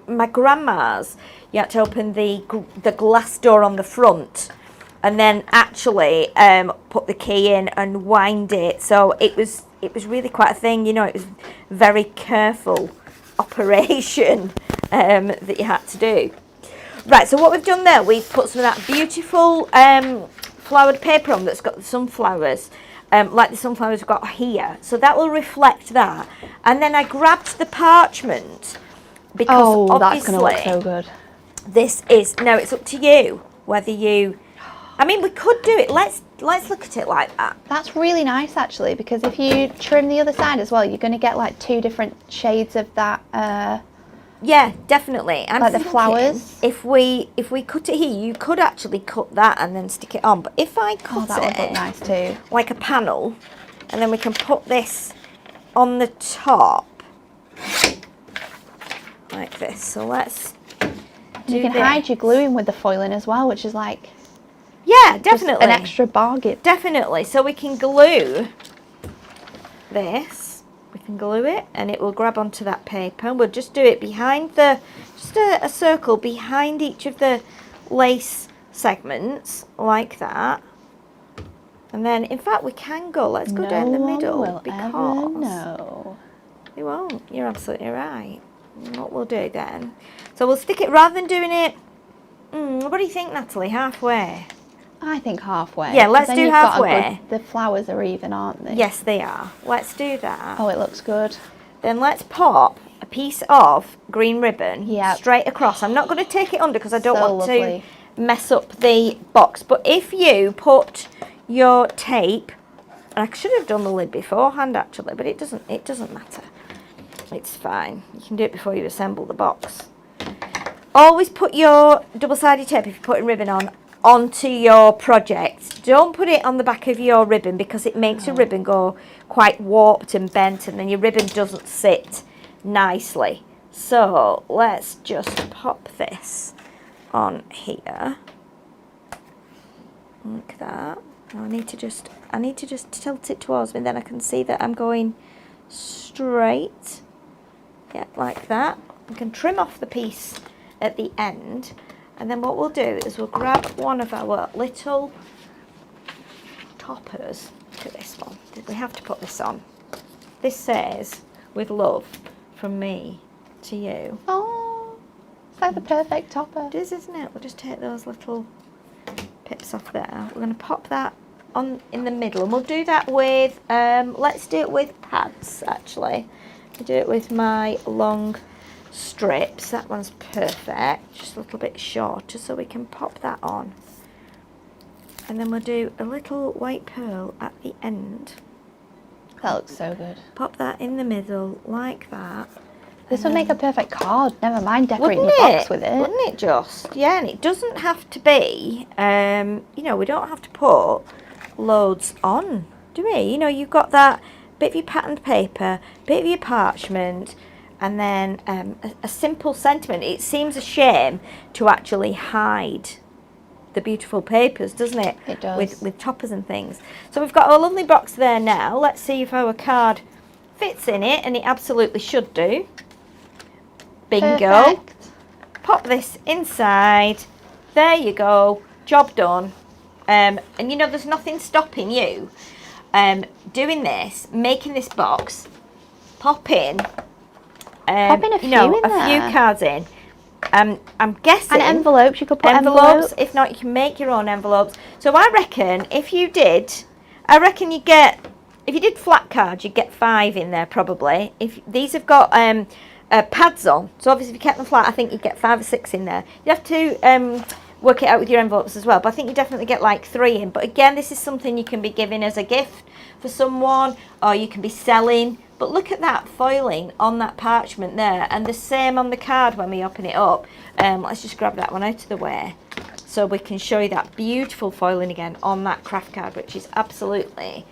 my grandma's, you had to open the glass door on the front, and then actually put the key in and wind it. So it was really quite a thing, you know. It was very careful operation that you had to do. Right, so what we've done there, we've put some of that beautiful flowered paper on that's got the sunflowers, like the sunflowers we've got here. So that will reflect that. And then I grabbed the parchment, because that's obviously going to look so good. this is, now it's up to you whether you, I mean, we could do it. Let's look at it like that. That's really nice actually, because if you trim the other side as well, you're going to get like 2 different shades of that. Yeah, definitely. I'm Like the thinking, flowers? If we cut it here, you could actually cut that and then stick it on. But if I cut That would look it nice too. like a panel, and then we can put this on the top like this. So let's do You can hide your glue in with the foiling as well, which is like yeah, just definitely an extra bargain. Definitely. So we can glue this. We can glue it and it will grab onto that paper. We'll just do it behind the, just a circle behind each of the lace segments like that. And then, in fact, we can go, let's go down the middle. Will because ever know. they won't. You're absolutely right. What we'll do then. So we'll stick it, rather than doing it, what do you think, Natalie? Halfway? I think halfway. Yeah, let's Then do you've got a halfway. good- the flowers are even, aren't they? Yes, they are. Let's do that. Oh, it looks good. Then let's pop a piece of green ribbon Yep. straight across. I'm not going to take it under because I don't So want lovely. to mess up the box. But if you put your tape, and I should have done the lid beforehand actually, but it doesn't matter. It's fine. You can do it before you assemble the box. Always put your double-sided tape, if you're putting ribbon on, onto your project. Don't put it on the back of your ribbon because it makes your ribbon go quite warped and bent, and then your ribbon doesn't sit nicely. So let's just pop this on here like that. I need to just tilt it towards me, then I can see that I'm going straight. Yeah, like that. We can trim off the piece at the end, and then what we'll do is we'll grab one of our little toppers. Look at this one. Did we have to put this on? This says, with love from me to you. Oh, it's like the perfect topper. It is, isn't it? We'll just take those little pips off there. We're going to pop that on in the middle, and we'll do that with, let's do it with pads actually. I'll do it with my long strips. That one's perfect, just a little bit shorter, so we can pop that on. And then we'll do a little white pearl at the end. That looks so good. Pop that in the middle like that. This would make a perfect card. Never mind decorating Wouldn't the box it? with it. Wouldn't it just? Yeah, and it doesn't have to be, you know, we don't have to put loads on, do we? You know, you've got that bit of your patterned paper, bit of your parchment, and then a simple sentiment. It seems a shame to actually hide the beautiful papers, doesn't it? It does. With toppers and things. So we've got our lovely box there now. Let's see if our card fits in it, and it absolutely should do. Bingo. Perfect. Pop this inside. There you go. Job done. And you know, there's nothing stopping you doing this, making this box, popping a few in a there. few cards in. I'm guessing And envelopes, you could put envelopes. If not, you can make your own envelopes. So I reckon if you did, if you did flat cards, you'd get 5 in there probably. If these have got pads on, so obviously if you kept them flat, I think you'd get 5 or 6 in there. You have to work it out with your envelopes as well, but I think you definitely get like 3 in. But again, this is something you can be giving as a gift for someone, or you can be selling. But look at that foiling on that parchment there, and the same on the card when we open it up. Let's just grab that one out of the way so we can show you that beautiful foiling again on that craft card, which is absolutely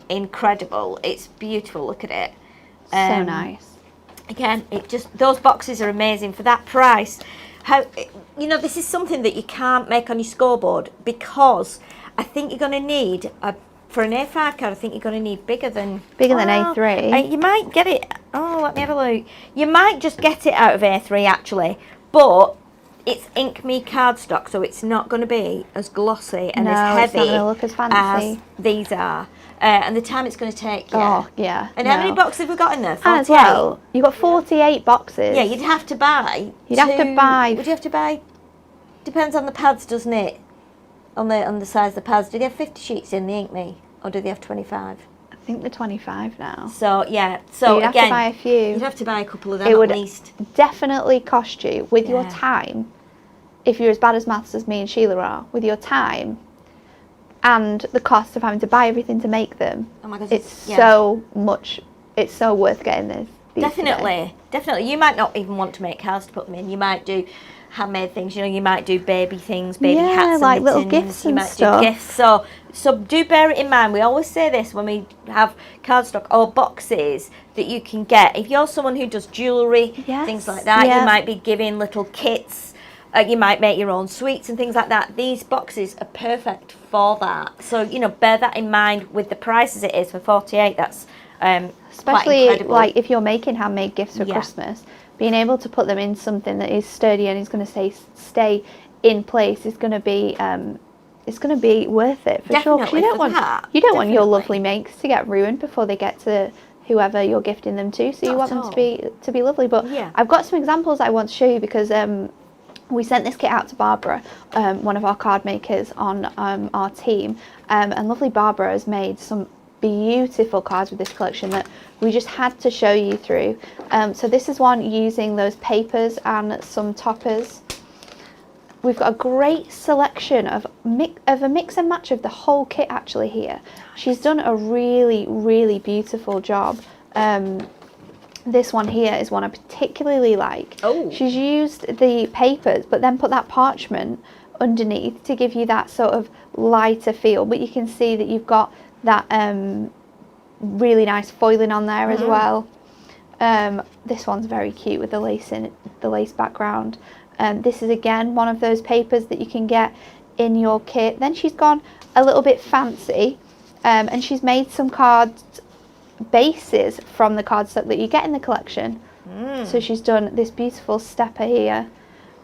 incredible. It's beautiful, look at it. So nice. Again, those boxes are amazing for that price. You know, this is something that you can't make on your scoreboard, because I think you're going to need for an A5 card, I think you're going to need bigger than A3. You might get it. Oh, let me have a look. You might just get it out of A3 actually, but it's Ink Me cardstock, so it's not going to be as glossy and as heavy it's not going to look as fancy as these are. And the time it's going to take. Yeah. Oh, yeah. And how many boxes have we got in there? 48? And as well, you've got 48 boxes. Yeah, you'd have to buy. Would you have to buy? Depends on the pads, doesn't it? On the size of the pads. Do they have 50 sheets in the Ink Me, or do they have 25? I think they're 25 now. So yeah. So you'd again, have to buy a few. You'd have to buy a couple of them It would at least. definitely cost you with your Yeah. time. If you're as bad as maths as me and Sheila are, with your time and the cost of having to buy everything to make them, Oh my God, it's yeah. so much. It's so worth getting these Definitely. You might not even want to make cards to put them in. You might do handmade things. You know, you might do baby things, baby Yeah, hats, and like little mittens. gifts You and might stuff. do gifts. So So do bear it in mind. We always say this when we have cardstock or boxes that you can get. If you're someone who does jewellery, Yes, things like that, yeah. you might be giving little kits. You might make your own sweets and things like that. These boxes are perfect for that. So, bear that in mind with the prices it is for 48. That's quite Especially incredible. like if you're making handmade gifts for Yeah. Christmas, being able to put them in something that is sturdy and is going to stay in place is going to be it's going to be worth it for sure. 'Cause Definitely for that. you don't want your Definitely. lovely makes to get ruined before they get to whoever you're gifting them to. So you Not want at them to be lovely. But Yeah. I've got some examples I want to show you because we sent this kit out to Barbara, one of our card makers on our team, and lovely Barbara has made some beautiful cards with this collection that we just had to show you through. So this is one using those papers and some toppers. We've got a great selection of a mix and match of the whole kit actually here. She's done a really, really beautiful job. This one here is one I particularly like. Oh. She's used the papers but then put that parchment underneath to give you that sort of lighter feel, but you can see that you've got that really nice foiling on there as well. This one's very cute with the lace background. This is again one of those papers that you can get in your kit. Then she's gone a little bit fancy and she's made some card bases from the cardstock that you get in the collection. So she's done this beautiful stepper here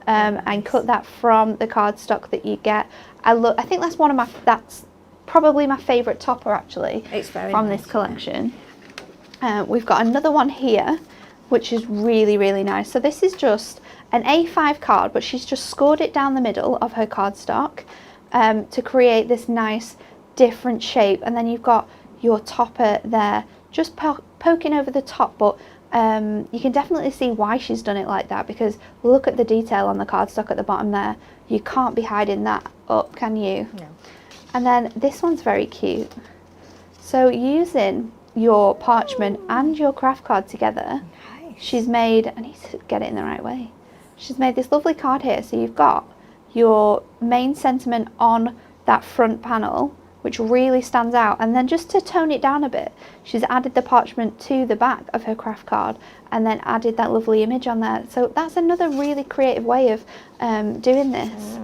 and cut that from the cardstock that you get. I think that's probably my favourite topper actually. It's very from nice, this collection. We've got another one here which is really, really nice. So this is just an A5 card, but she's just scored it down the middle of her cardstock to create this nice different shape, and then you've got your topper there just poking over the top, but you can definitely see why she's done it like that, because look at the detail on the cardstock at the bottom there. You can't be hiding that up, can you? No. And then this one's very cute. So using your parchment and your craft card together, she's made, I need to get it in the right way, she's made this lovely card here. So you've got your main sentiment on that front panel, which really stands out, and then just to tone it down a bit, she's added the parchment to the back of her craft card and then added that lovely image on there. So that's another really creative way of doing this.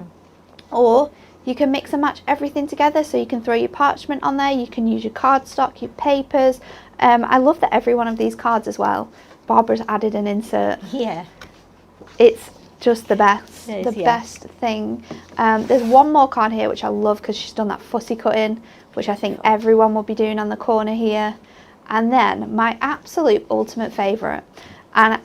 Or you can mix and match everything together, so you can throw your parchment on there, you can use your cardstock, your papers. I love that every one of these cards as well, Barbara's added an insert. Yeah. It's just the best, It is, the yeah. best thing. There's one more card here which I love because she's done that fussy cutting, which I think everyone will be doing on the corner here. And then my absolute ultimate favourite, and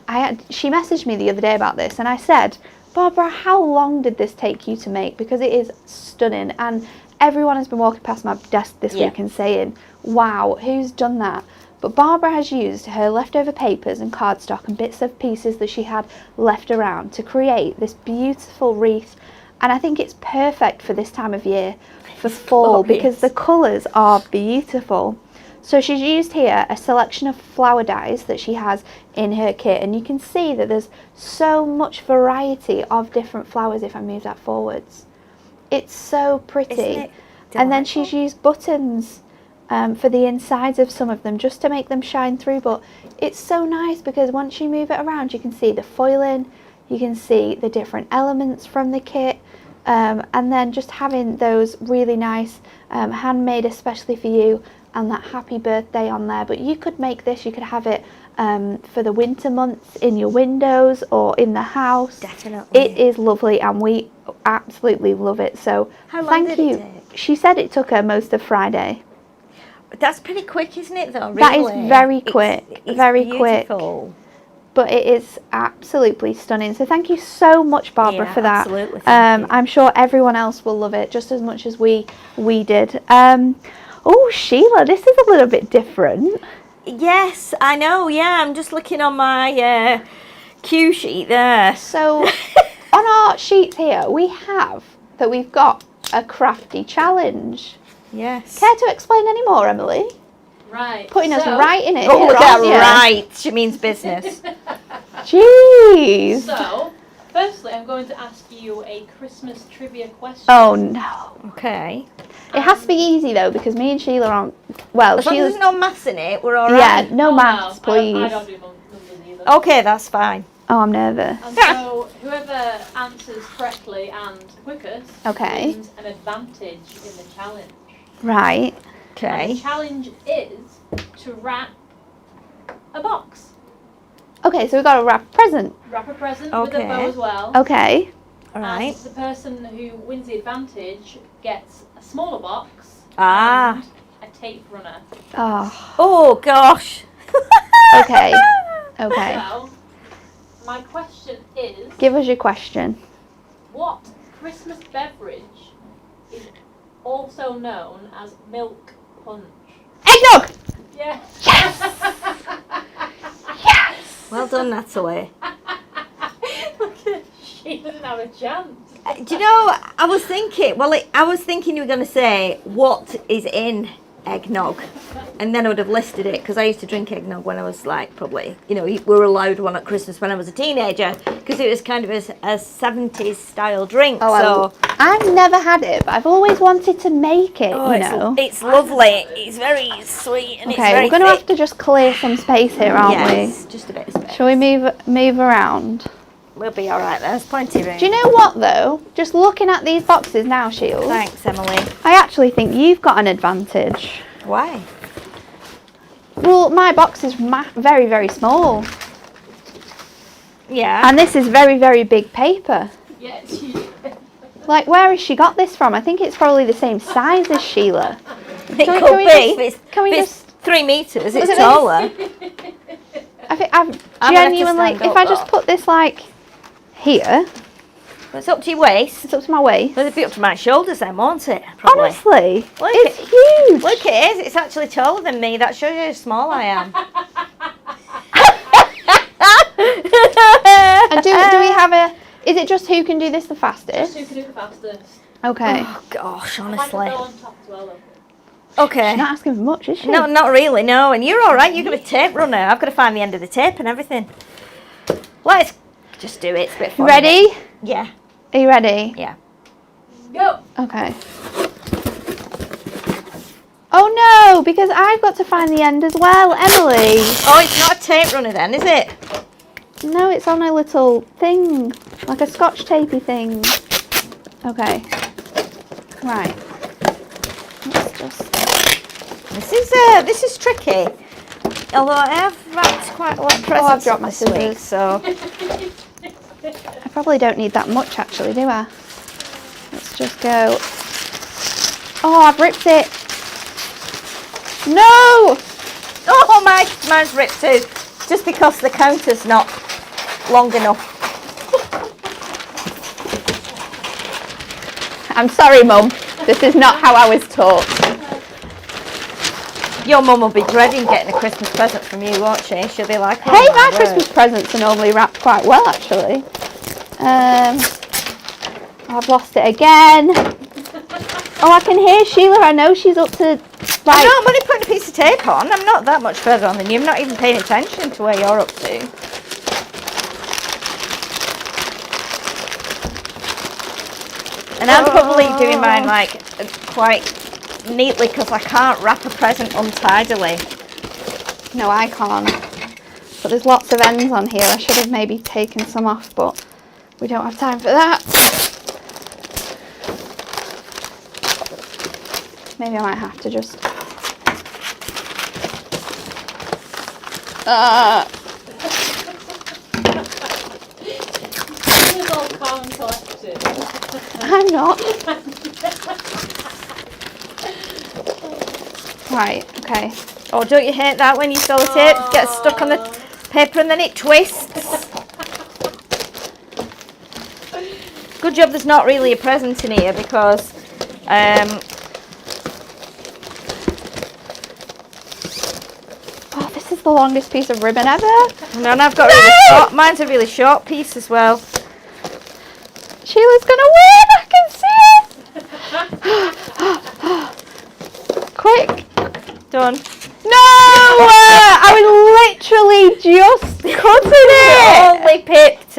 she messaged me the other day about this, and I said, Barbara, how long did this take you to make? Because it is stunning, and everyone has been walking past my desk this week and saying, wow, who's done that? But Barbara has used her leftover papers and cardstock and bits of pieces that she had left around to create this beautiful wreath. And I think it's perfect for this time of year, for fall, because the colours are beautiful. So she's used here a selection of flower dyes that she has in her kit, and you can see that there's so much variety of different flowers if I move that forwards. It's so pretty. Isn't it And then delightful? she's used buttons for the insides of some of them just to make them shine through, but it's so nice because once you move it around you can see the foiling, you can see the different elements from the kit, and then just having those really nice handmade especially for you and that happy birthday on there. But you could make this, you could have it for the winter months in your windows or in the house. Definitely. It is lovely and we absolutely love it. So How long thank did it you. take? She said it took her most of Friday. That's pretty quick, isn't it, though? Really? That is very quick, It's very quick. beautiful. But it is absolutely stunning. So thank you so much, Barbara, Yeah, for that. absolutely, thank you. I'm sure everyone else will love it just as much as we did. Oh, Sheila, this is a little bit different. Yes, I know. Yeah, I'm just looking on my cue sheet there. So on our sheets here, we've got a Crafty challenge. Yes. Care to explain any more, Emily? Right. Putting us so- right in it. Oh, look at aren't you? right. She means business. Jeez. So, firstly, I'm going to ask you a Christmas trivia question. Oh no. Okay. It has to be easy though, because me and Sheila aren't. Well, As long as Sheila's. there's no maths in it, we're all right. Yeah, no maths, please. I don't do numbers either. Okay, that's fine. Oh, I'm nervous. And so whoever answers correctly and quickest Okay. wins an advantage in the challenge. Right. And Okay. the challenge is to wrap a box. Okay, so we've got to wrap a present. Wrap a present with a Okay. bow as well. Okay. All And right. the person who wins the advantage gets a smaller box Ah. and a tape runner. Oh. Oh gosh. Okay. Okay. So, my question is, Give us your question. what Christmas beverage is also known as milk punch? Eggnog! Yeah. Yes! Well done, Natalie. Look at she doesn't have a chance. Do you know? I was thinking. Well, I was thinking you were going to say what is in eggnog, and then I would have listed it because I used to drink eggnog when I was like probably, we were allowed one at Christmas when I was a teenager because it was kind of a 70s style drink. Oh, so I've never had it, but I've always wanted to make it, oh, you know. it's lovely. It's very sweet and it's Okay, very we're going to thick. have to just clear some space here, aren't Yes, just a bit of we? space. Shall we move around? We'll be all right. There's plenty of room. Do you know what, though? Just looking at these boxes now, Shield, Thanks, Emily. I actually think you've got an advantage. Why? Well, my box is very, very small. Yeah. And this is very, very big paper. Yeah. Like, where has she got this from? I think it's probably the same size as Sheila. It Can we- could can we be. just- If it's, can we if it's just- 3 meters, Was it's it- taller. I think I've I'm gonna have to genuinely, stand if up, I just though. put this like here, It's up to your waist. it's up to my waist. Well, it'd be up to my shoulders then, won't it? Probably. Honestly, Look it's huge. Look, it is. It's actually taller than me. That shows you how small I am. And do we have a? Is it just who can do this the Just fastest? who can do the fastest. Okay. Oh gosh, I'd like a honestly. bow on top as well, though. Okay. She's not asking for much, is she? No, not really. No, and you're all right. You've got a tape runner. I've got to find the end of the tape and everything. Let's just do it. It's a bit fun. Ready? Yeah. Are you ready? Yeah. Go! Okay. Oh no, because I've got to find the end as well, Emily. Oh, it's not a tape runner then, is it? No, it's on a little thing, like a scotch tapey thing. Okay. Right. Let's just. This is tricky. Although I have wrapped quite a lot of presents I've dropped my this week, scissors. so I probably don't need that much actually, do I? Let's just go. Oh, I've ripped it. No! oh mine's ripped too, just because the counter's not long enough. I'm sorry, Mum. This is not how I was taught. Your mum will be dreading getting a Christmas present from you, won't she? She'll be like, oh Hey, my word. Christmas presents are normally wrapped quite well, actually. I've lost it again. Oh, I can hear Sheila. I know she's up to like. No, I'm only putting a piece of tape on. I'm not that much further on than you. I'm not even paying attention to where you're up to. And I'm probably doing mine like quite neatly because I can't wrap a present untidily. No, I can't. But there's lots of ends on here. I should have maybe taken some off, but we don't have time for that. Maybe I might have to just. This is all calm and collected. I'm not. Right, okay. Oh, don't you hate that when you sellotape gets stuck on the paper and then it twists? Good job there's not really a present in here because Oh, this is the longest piece of ribbon ever. and I've got really short, mine's a really short piece as well. Sheila's gonna win. I can see it. Quick. Done. No! I was literally just cutting it. Only picked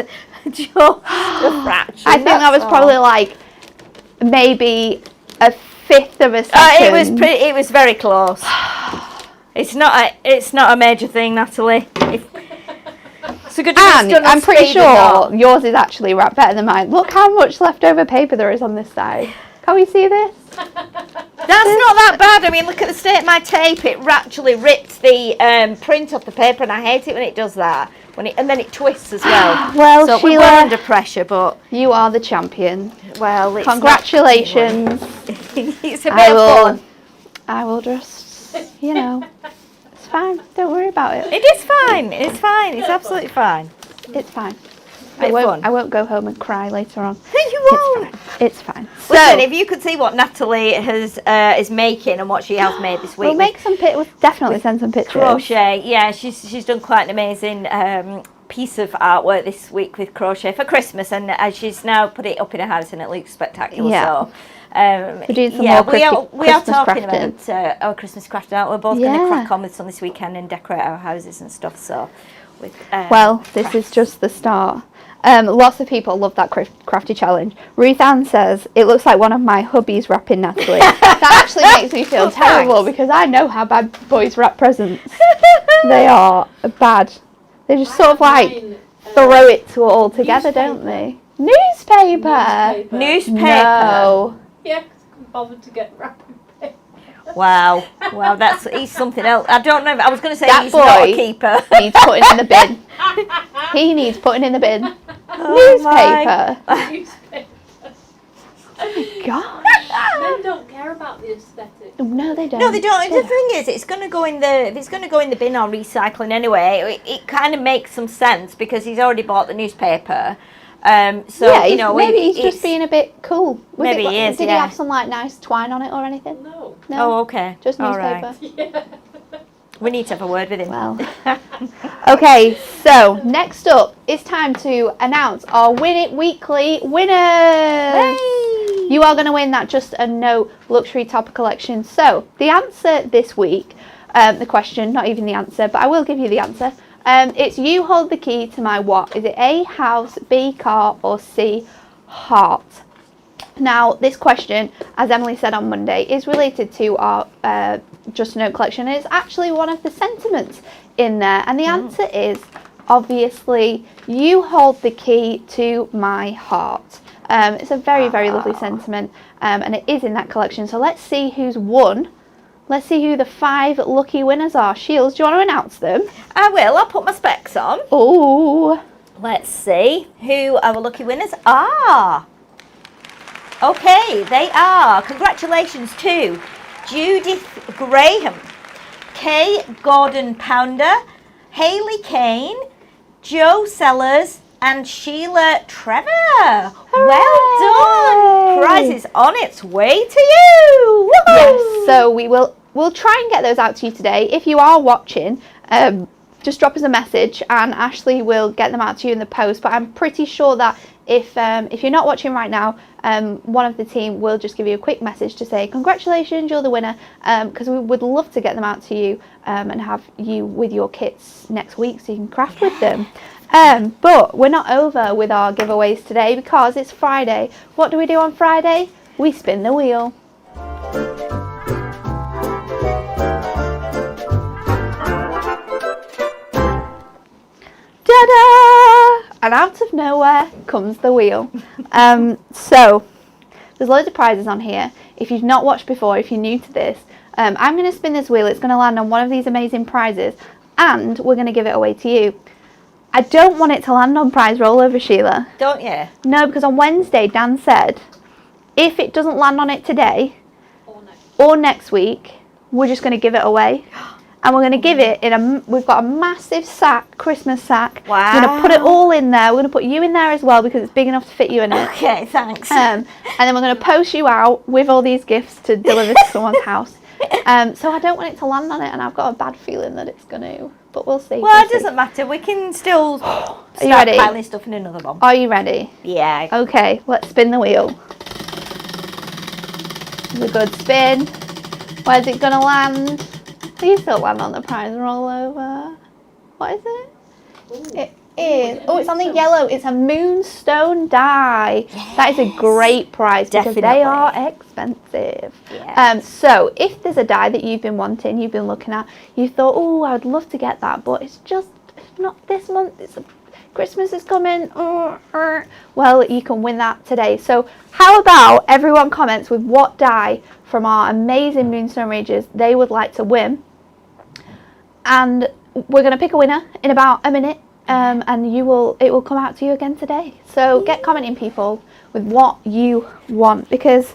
just a fraction. I think that was that's probably all. like maybe a fifth of a second. It was very close. It's not a major thing, Natalie. And I'm pretty sure yours is actually better than mine. Look how much leftover paper there is on this side. Can we see this? That's not that bad. I mean, look at the state of my tape. It actually ripped the print off the paper, and I hate it when it does that. And then it twists as well. Well, so Sheila, we were under pressure, but you are the champion. Well, it's congratulations. It's a bit of fun. I will just, it's fine. Don't worry about it. It is fine. It's fine. It's absolutely fine. It's fine. I won't go home and cry later on. You won't. It's fine. So, listen, if you could see what Natalie is making and what she has made this week. We'll make some We'll definitely send some pictures. Crochet. Yeah, she's done quite an amazing piece of artwork this week with crochet for Christmas, and she's now put it up in her house, and it looks spectacular. Yeah. So. We're doing some more we are talking crafting. about our Christmas craft art. We're both going to crack on with some this weekend and decorate our houses and stuff. So, this is just the start. Lots of people love that crafty challenge. Ruth Ann says, it looks like one of my hubbies wrapping Natalie. That actually makes me feel terrible because I know how bad boys wrap presents. They are bad. They just sort of throw it all together, don't they? Newspaper. No. Yeah, because I couldn't bother to get wrapping paper. Wow, he's something else. I don't know. I was going to say that he's boy not a keeper. Needs putting in the bin. He needs putting in the bin. Newspaper. Newspaper. Oh my gosh. Men don't care about the aesthetic. No, they don't. No, they don't. The thing is, if it's going to go in the bin or recycling anyway, it kind of makes some sense because he's already bought the newspaper. Maybe he's just being a bit cool. He is. Did he have some nice twine on it or anything? No. Oh, okay. Just newspaper. Right. Yeah. We need to have a word with him. Well. Okay, so next up, it's time to announce our Win It Weekly winners. Hey! You are going to win that Just a Note luxury topper collection. So the answer this week, the question, not even the answer, but I will give you the answer. It's you hold the key to my what? Is it A, house, B, car, or C, heart? Now, this question, as Emily said on Monday, is related to our Just a Note collection. And it's actually one of the sentiments in there. And the answer is, obviously, you hold the key to my heart. It's a very, very lovely sentiment. And it is in that collection. So let's see who's won. Let's see who the 5 lucky winners are. Shields, do you want to announce them? I will. I'll put my specs on. Oh. Let's see who our lucky winners are. Okay, they are. Congratulations to Judith Graham, Kay Gordon Pounder, Hayley Kane, Joe Sellers, and Sheila Trevor. Hooray! Well done. Prize is on its way to you. Woohoo! Yes, so we'll try and get those out to you today. If you are watching, just drop us a message and Ashley will get them out to you in the post. But I'm pretty sure that if you're not watching right now, one of the team will just give you a quick message to say congratulations, you're the winner, because we would love to get them out to you and have you with your kits next week so you can craft with them. But we're not over with our giveaways today because it's Friday. What do we do on Friday? We spin the wheel. Ta-da! And out of nowhere comes the wheel. So there's loads of prizes on here. If you've not watched before, if you're new to this, I'm going to spin this wheel. It's going to land on one of these amazing prizes and we're going to give it away to you. I don't want it to land on prize rollover, Sheila. Don't you? No, because on Wednesday Dan said if it doesn't land on it today or next week, we're just going to give it away. And we're going to give it we've got a massive sack, Christmas sack. Wow. We're going to put it all in there. We're going to put you in there as well because it's big enough to fit you in it. Okay, thanks. And then we're going to post you out with all these gifts to deliver to someone's house. So I don't want it to land on it and I've got a bad feeling that it's going to. But we'll see. Well, it doesn't matter. We can still start piling stuff in another one. Are you ready? Yeah. Okay, let's spin the wheel. It's a good spin. Where's it going to land? Please don't land on the prize rollover. What is it? is, it's on the yellow. It's a moonstone die. Yes. That is a great prize because they Definitely. are expensive. Yes. So if there's a die that you've been wanting, you've been looking at, you thought, oh, I'd love to get that, but it's not this month. Christmas is coming. Well, you can win that today. So how about everyone comments with what die from our amazing Moonstone Rages they would like to win, and we're going to pick a winner in about a minute, and it will come out to you again today. So get commenting, people, with what you want, because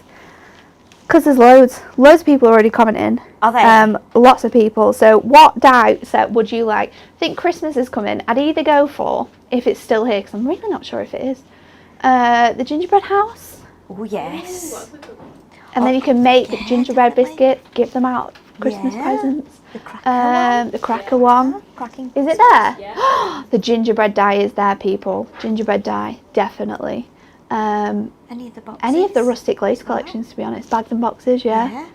there's loads of people already commenting. Are there? Lots of people. So what die set would you like? I think Christmas is coming. I'd either go for, if it's still here, because I'm really not sure if it is, the gingerbread house. Oh yes. And then you can make gingerbread biscuit, give them out Christmas presents. The cracker one. The cracker one. Cracking. Is it there? Yeah. The gingerbread die is there, people. Gingerbread die, definitely. Any of the boxes? Any of the Rustic lace collections, to be honest. Bags and boxes, yeah.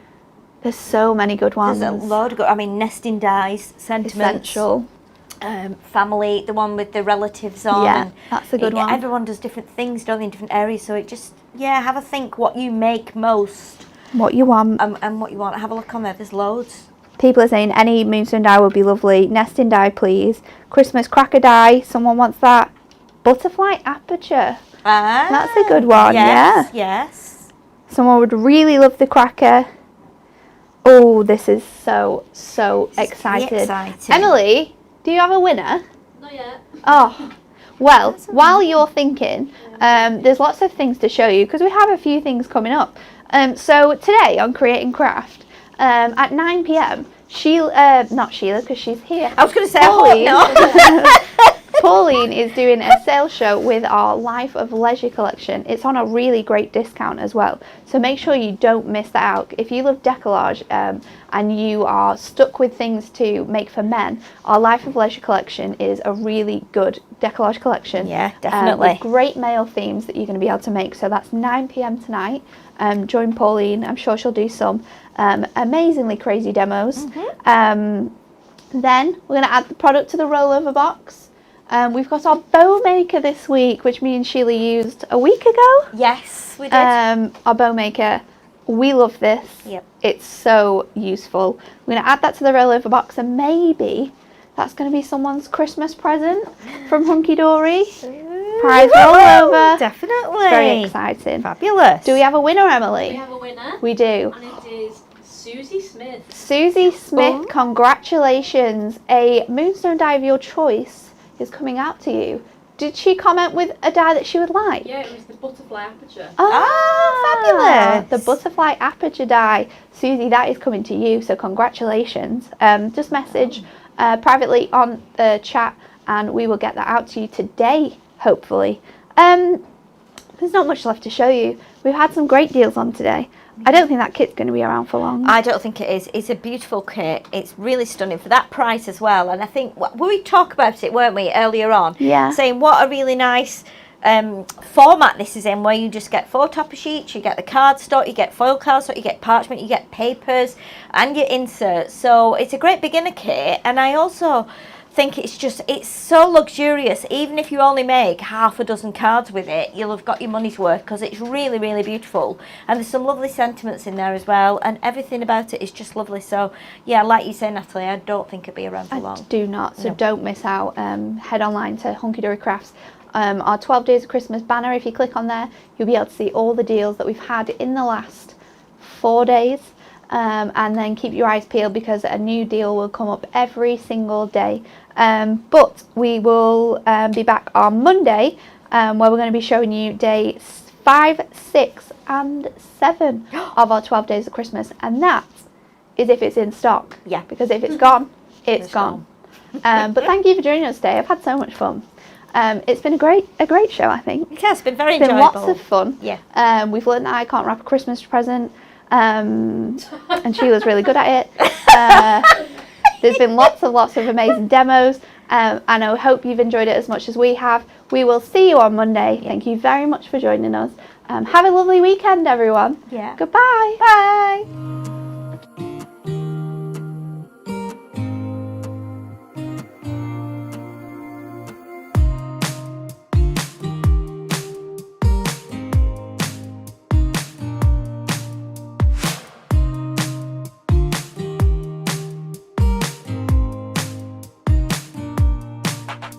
There's so many good ones. There's a load of good. I mean, nesting dies, sentiments. Essential. Family, the one with the relatives on. Yeah, and that's a good one. Everyone does different things, don't they, in different areas. So it just, have a think what you make most. What you want. And what you want. Have a look on there. There's loads. People are saying any moonstone die would be lovely. Nesting die, please. Christmas cracker die. Someone wants that. Butterfly aperture. That's a good one. Yes, yeah. Yes. Someone would really love the cracker. Oh, this is so excited. Emily, do you have a winner? Not yet. Oh, well, while you're thinking, there's lots of things to show you because we have a few things coming up. So today on Create and Craft, at 9 p.m, not Sheila because she's here. I was going to say, Pauline, Pauline is doing a sales show with our Life of Leisure collection. It's on a really great discount as well. So make sure you don't miss that out. If you love decollage and you are stuck with things to make for men, our Life of Leisure collection is a really good decollage collection. Yeah, definitely. With great male themes that you're going to be able to make. So that's 9 p.m. tonight. Join Pauline. I'm sure she'll do some amazingly crazy demos. Then we're going to add the product to the rollover box. We've got our bow maker this week, which me and Sheila used a week ago. Yes, we did. Our bow maker, we love this. Yep. It's so useful. We're going to add that to the rollover box, and maybe that's going to be someone's Christmas present from Hunky Dory. Prize rollover. Definitely. Very exciting. Fabulous. Do we have a winner, Emily? We have a winner. We do. And it is Susie Smith. Susie Smith, congratulations. A moonstone die of your choice is coming out to you. Did she comment with a die that she would like? Yeah, it was the butterfly aperture. fabulous. The butterfly aperture die. Susie, that is coming to you, so congratulations. Just message privately on the chat and we will get that out to you today, hopefully. There's not much left to show you. We've had some great deals on today. I don't think that kit's going to be around for long. I don't think it is. It's a beautiful kit. It's really stunning for that price as well. And I think we talked about it, weren't we, earlier on? Yeah. Saying what a really nice format this is in, where you just get 4 topper sheets, you get the cardstock, you get foil cardstock, you get parchment, you get papers, and your inserts. So it's a great beginner kit. And I also think it's so luxurious. Even if you only make half a dozen cards with it, you'll have got your money's worth, because it's really, really beautiful. And there's some lovely sentiments in there as well, and everything about it is just lovely. So yeah, like you say, Natalie, I don't think it'll be around for long. Do not, so No. don't miss out. Head online to Hunky Dory Crafts. Our 12 Days of Christmas banner, if you click on there, you'll be able to see all the deals that we've had in the last 4 days. And then keep your eyes peeled, because a new deal will come up every single day. But we will be back on Monday, where we're going to be showing you day 5, 6 and 7 of our 12 Days of Christmas. And that is if it's in stock. Yeah. Because if it's gone, it's gone. But thank you for joining us today. I've had so much fun. It's been a great show, I think. It has been very It's been enjoyable. lots of fun. Yeah. We've learned that I can't wrap a Christmas present. And Sheila's really good at it. There's been lots of amazing demos, and I hope you've enjoyed it as much as we have. We will see you on Monday. Thank you very much for joining us. Have a lovely weekend, everyone. Yeah. Goodbye. Bye.